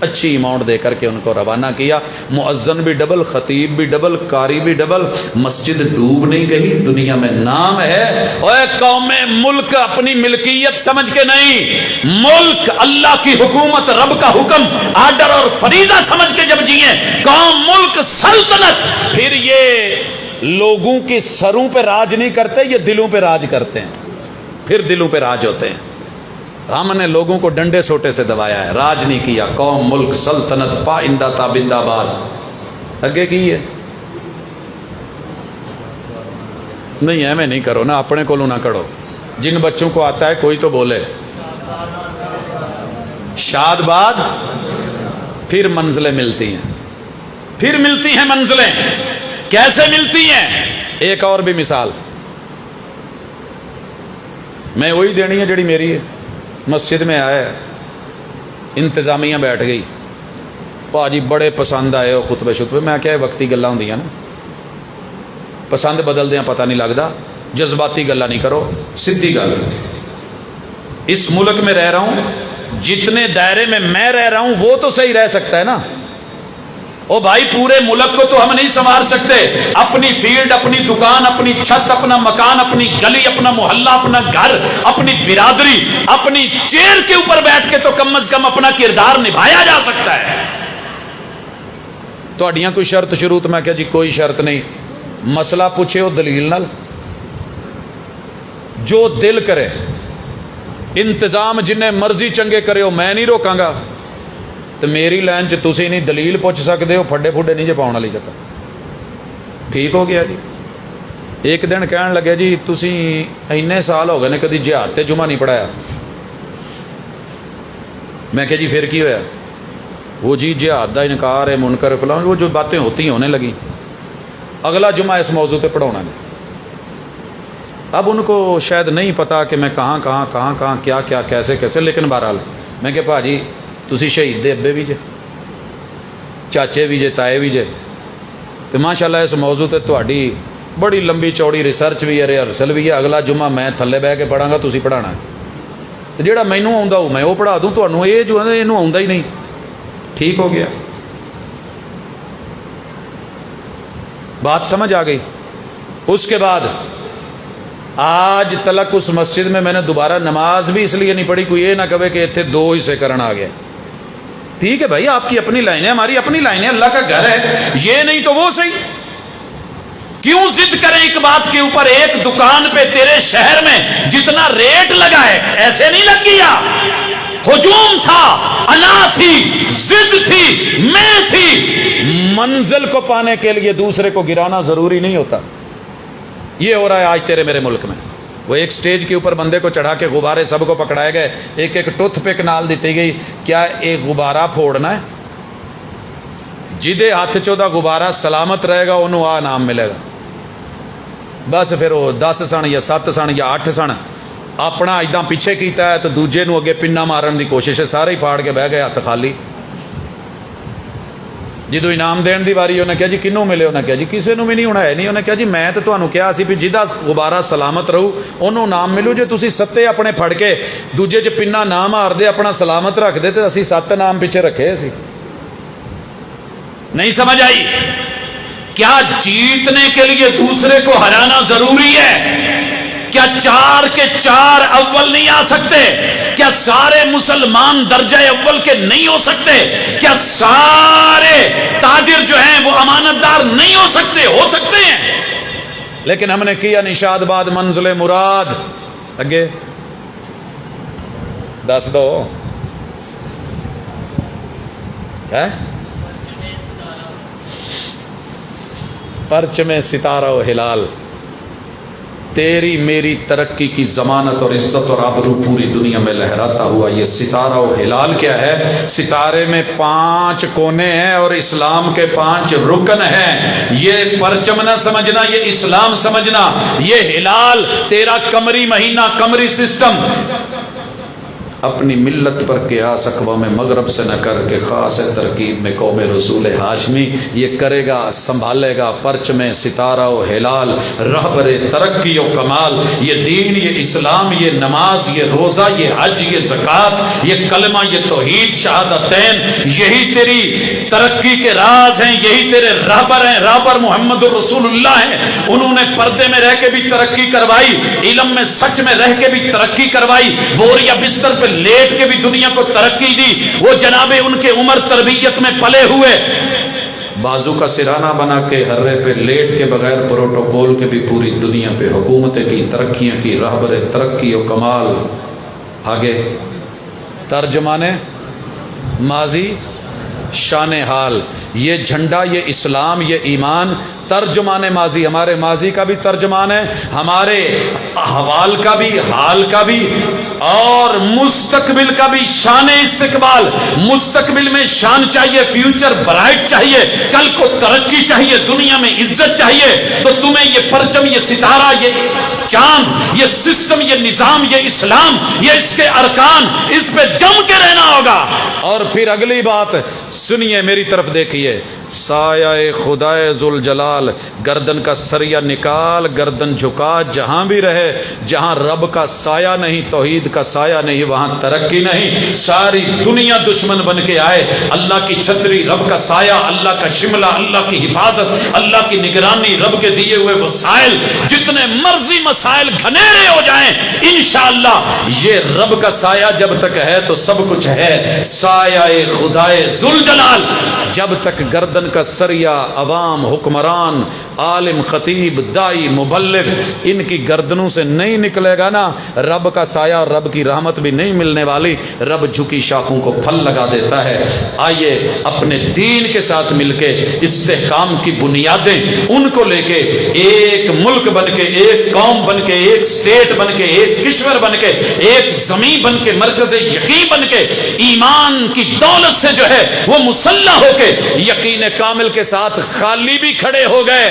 اچھی اماؤنٹ دے کر کے ان کو روانہ کیا. مؤذن بھی ڈبل، خطیب بھی ڈبل، قاری بھی ڈبل. مسجد ڈوب نہیں گئی، دنیا میں نام ہے. اوے قوم ملک اپنی ملکیت سمجھ کے نہیں، ملک اللہ کی حکومت، رب کا حکم، آرڈر اور فریضہ سمجھ کے جب جیے قوم، ملک، سلطنت، پھر یہ لوگوں کے سروں پہ راج نہیں کرتے، یہ دلوں پہ راج کرتے ہیں. پھر دلوں پہ راج ہوتے ہیں. ہم نے لوگوں کو ڈنڈے سوٹے سے دبایا ہے، راج نہیں کیا. قوم، ملک، سلطنت پائندہ تابندہ باد اگے کی ہے. نہیں ایویں نہیں کرو نا، اپنے کو نہ کرو. جن بچوں کو آتا ہے کوئی تو بولے شاد باد. پھر منزلیں ملتی ہیں، پھر ملتی ہیں منزلیں. کیسے ملتی ہیں؟ ایک اور بھی مثال میں وہی دینی ہے جڑی میری ہے. مسجد میں آئے، انتظامیہ بیٹھ گئی، پاجی بڑے پسند آئے ہو خطبے شطبے. میں کیا وقتی گلاں ہوندیاں نا، پسند بدل دیاں پتہ نہیں لگتا. جذباتی گلاں نہیں کرو، سیدھی گل. اس ملک میں رہ رہا ہوں، جتنے دائرے میں رہ رہا ہوں وہ تو صحیح رہ سکتا ہے نا. او بھائی پورے ملک کو تو ہم نہیں سنوار سکتے. اپنی فیلڈ، اپنی دکان، اپنی چھت، اپنا مکان، اپنی گلی، اپنا محلہ، اپنا گھر، اپنی برادری، اپنی چیئر کے اوپر بیٹھ کے تو کم از کم اپنا کردار نبھایا جا سکتا ہے. تو اڈیاں کوئی شرط شروط؟ میں کہا جی کوئی شرط نہیں. مسئلہ پوچھے ہو دلیل نال، جو دل کرے. انتظام جنہیں مرضی چنگے کرے ہو، میں نہیں روکاں گا. تو میری لائن چ تسی نہیں دلیل پوچھ سکتے ہو، پھڈے پھڈے نہیں جے پاؤن والی چکر. ٹھیک ہو گیا جی. ایک دن کہن لگے جی تسی اینے سال ہو گئے نے کدی جہاد تے جمعہ نہیں پڑھایا. میں کہ جی پھر کی ہویا؟ وہ جی جہاد دا انکار ہے، منکر فلاں، وہ جو باتیں ہوتی ہیں ہونے لگی. اگلا جمعہ اس موضوع پہ پڑھانا ہے. اب ان کو شاید نہیں پتا کہ میں کہاں کیا کیسے، لیکن بہرحال میں کہ بھاجی تسی شہید دے ابے بھی جے، چاچے بھی جے، تائے بھی جے. تو ماشاءاللہ اس موضوع تے تہاڈی بڑی لمبی چوڑی ریسرچ بھی ہے، ریہرسل بھی ہے. اگلا جمعہ میں تھلے بہ کے پڑھاں گا، تسی پڑھانا ہے. جہاں مینوں آؤندا ہو میں وہ پڑھا دوں، تہانوں یہ جو ہے اینوں آؤندا ہی نہیں. ٹھیک ہو گیا، بات سمجھ آ گئی. اس کے بعد آج تلک اس مسجد میں نے دوبارہ نماز بھی اس لیے نہیں پڑھی کوئی یہ نہ کہے کہ اتنے دو حصے کرنا آ گیا. ٹھیک ہے بھائی، آپ کی اپنی لائن ہے، ہماری اپنی لائن ہے، اللہ کا گھر ہے. یہ نہیں تو وہ صحیح. کیوں ضد کریں ایک بات کے اوپر؟ ایک دکان پہ تیرے شہر میں جتنا ریٹ لگا ہے ایسے نہیں لگ گیا. ہجوم تھا، انا تھی، ضد تھی، میں تھی. منزل کو پانے کے لیے دوسرے کو گرانا ضروری نہیں ہوتا. یہ ہو رہا ہے آج تیرے میرے ملک میں. وہ ایک سٹیج کے اوپر بندے کو چڑھا کے غبارے سب کو پکڑائے گئے، ایک ٹوتھ پک نال دیتی گئی. کیا ایک غبارہ پھوڑنا ہے؟ جدے ہاتھ چودہ غبارہ سلامت رہے گا انہوں آ نام ملے گا. بس پھر وہ 10 سن یا 7 سن یا 8 سن اپنا اداں پیچھے کیتا ہے تو دوجے نو اگے پنا مارن دی کوشش ہے. سارے ہی پھاڑ کے بہ گئے ہاتھ خالی. جدو انعام دین دی واری انہیں کہا جی کنوں ملے؟ انہیں کہا جی کسی نو بھی نہیں ہونا ہے نہیں. انہیں کہا جی میں تو تمہیں کہا سی بھی جہاں غبارہ سلامت رہو انہوں نام ملو. جے تسی ستے اپنے پھڑ کے دوجے چ پنا نہ مار دے اپنا سلامت رکھ دے تو اسی 7 نام پیچھے رکھے. اسی نہیں سمجھ آئی؟ کیا جیتنے کے لیے دوسرے کو ہرانا ضروری ہے؟ کیا 4 کے 4 اول نہیں آ سکتے؟ کیا سارے مسلمان درجہ اول کے نہیں ہو سکتے؟ کیا سارے تاجر جو ہیں وہ امانت دار نہیں ہو سکتے؟ ہو سکتے ہیں. لیکن ہم نے کیا نشاد باد منزل مراد. اگے دس دو ہے پرچم ستارہ و ہلال. تیری میری ترقی کی ضمانت اور عزت اور آبرو پوری دنیا میں لہراتا ہوا یہ ستارہ و ہلال کیا ہے؟ ستارے میں 5 کونے ہیں اور اسلام کے 5 رکن ہیں. یہ پرچم نہ سمجھنا، یہ اسلام سمجھنا. یہ ہلال تیرا قمری مہینہ، قمری سسٹم. اپنی ملت پر قیاس اقوام مغرب سے نہ کر کے خاص ترکیب میں قوم رسول ہاشمی یہ کرے گا، سنبھالے گا پرچم ستارہ و ہلال، رہبر ترقی و کمال، یہ دین، یہ اسلام، یہ نماز، یہ روزہ، یہ حج، یہ زکوٰۃ، یہ کلمہ، یہ توحید، شہادتین، یہی تیری ترقی کے راز ہیں، یہی تیرے رہبر ہیں، رہبر محمد الرسول اللہ ہیں۔ انہوں نے پردے میں رہ کے بھی ترقی کروائی، علم میں سچ میں رہ کے بھی ترقی کروائی، بوریا بستر پہ لیٹ کے بھی دنیا کو ترقی دی۔ وہ جناب ان کے عمر تربیت میں پلے ہوئے، بازو کا سرانہ بنا کے ہرے پہ لیٹ کے بغیر پروٹوکول کے بھی پوری دنیا پہ حکومتیں کی، ترقیاں کی، رہبر ترقی و کمال۔ آگے ترجمان ماضی شان حال، یہ جھنڈا، یہ اسلام، یہ ایمان ترجمان ماضی، ہمارے ماضی کا بھی ترجمان ہے، ہمارے حوال کا بھی، حال کا بھی، اور مستقبل کا بھی۔ شان استقبال، مستقبل میں شان چاہیے، فیوچر برائٹ چاہیے، کل کو ترقی چاہیے، دنیا میں عزت چاہیے، تو تمہیں یہ پرچم، یہ ستارہ، یہ چاند، یہ سسٹم، یہ نظام، یہ اسلام، یہ اس کے ارکان، اس پہ جم کے رہنا ہوگا۔ اور پھر اگلی بات سنیے، میری طرف دیکھیے، سایہ خدائے ذوالجلال، گردن کا سریہ نکال، گردن جھکا، جہاں بھی رہے، جہاں رب کا سایہ نہیں، توحید کا سایہ نہیں، وہاں ترقی نہیں۔ ساری دنیا دشمن بن کے آئے، اللہ کی چھتری، رب کا سایہ، اللہ کا شملہ، اللہ کی حفاظت، اللہ کی نگرانی، رب کے دیے ہوئے وسائل، جتنے مرضی مسائل گھنیرے ہو جائیں، انشاءاللہ یہ رب کا سایہ جب تک ہے تو سب کچھ ہے۔ سایہ خدائے ذوالجلال، جب تک گردن کا سریہ، عوام، حکمران، عالم، خطیب، دائی، مبلغ، ان کی گردنوں سے نہیں نکلے گا نا، رب کا سایہ اور رب کی رحمت بھی نہیں ملنے والی۔ رب جھکی شاخوں کو پھل لگا دیتا ہے۔ آئیے اپنے دین کے ساتھ مل کے استحکام کی بنیادیں ان کو لے کے ایک ملک بن کے، ایک قوم بن کے، ایک سٹیٹ بن کے، ایک کشور بن کے، ایک زمین بن کے، مرکز یقین بن کے، ایمان کی دولت سے جو ہے وہ مسلح ہو کے یقین کامل کے ساتھ خالی بھی کھڑے ہو گئے۔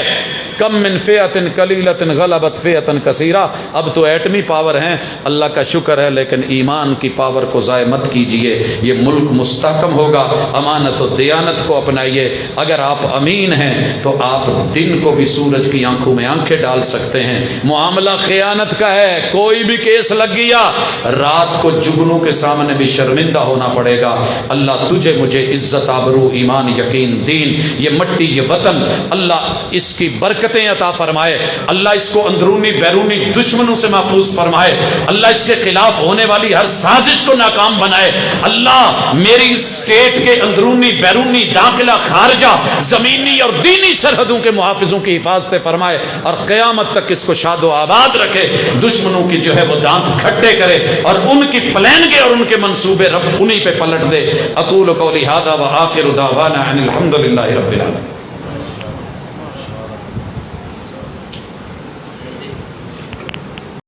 کم من فئۃ قلیلۃ غلبت فئۃ کثیرہ، اب تو ایٹمی پاور ہیں، اللہ کا شکر ہے، لیکن ایمان کی پاور کو ضائع مت کیجئے۔ یہ ملک مستحکم ہوگا، امانت و دیانت کو اپنائیے۔ اگر آپ امین ہیں تو آپ دن کو بھی سورج کی آنکھوں میں آنکھیں ڈال سکتے ہیں۔ معاملہ خیانت کا ہے، کوئی بھی کیس لگ گیا، رات کو جگنوں کے سامنے بھی شرمندہ ہونا پڑے گا۔ اللہ تجھے مجھے عزت، آبرو، ایمان، یقین، دین، یہ مٹی، یہ وطن، اللہ اس کی برکتیں عطا فرمائے، اللہ اس کو اندرونی بیرونی دشمنوں سے محفوظ فرمائے، اللہ اس کے خلاف ہونے والی ہر سازش کو ناکام بنائے۔ اللہ میری اسٹیٹ کے اندرونی بیرونی داخلہ خارجہ زمینی اور دینی سرحدوں کے محافظوں کی حفاظت فرمائے، اور قیامت تک اس کو شاد و آباد رکھے، دشمنوں کی جو ہے وہ دانت کھٹے کرے، اور ان کی پلاننگیں اور ان کے منصوبے رب انہی پہ پلٹ دے۔ اقول قولی ھذا وآخر دعوانا ان الحمد للہ رب العالمین۔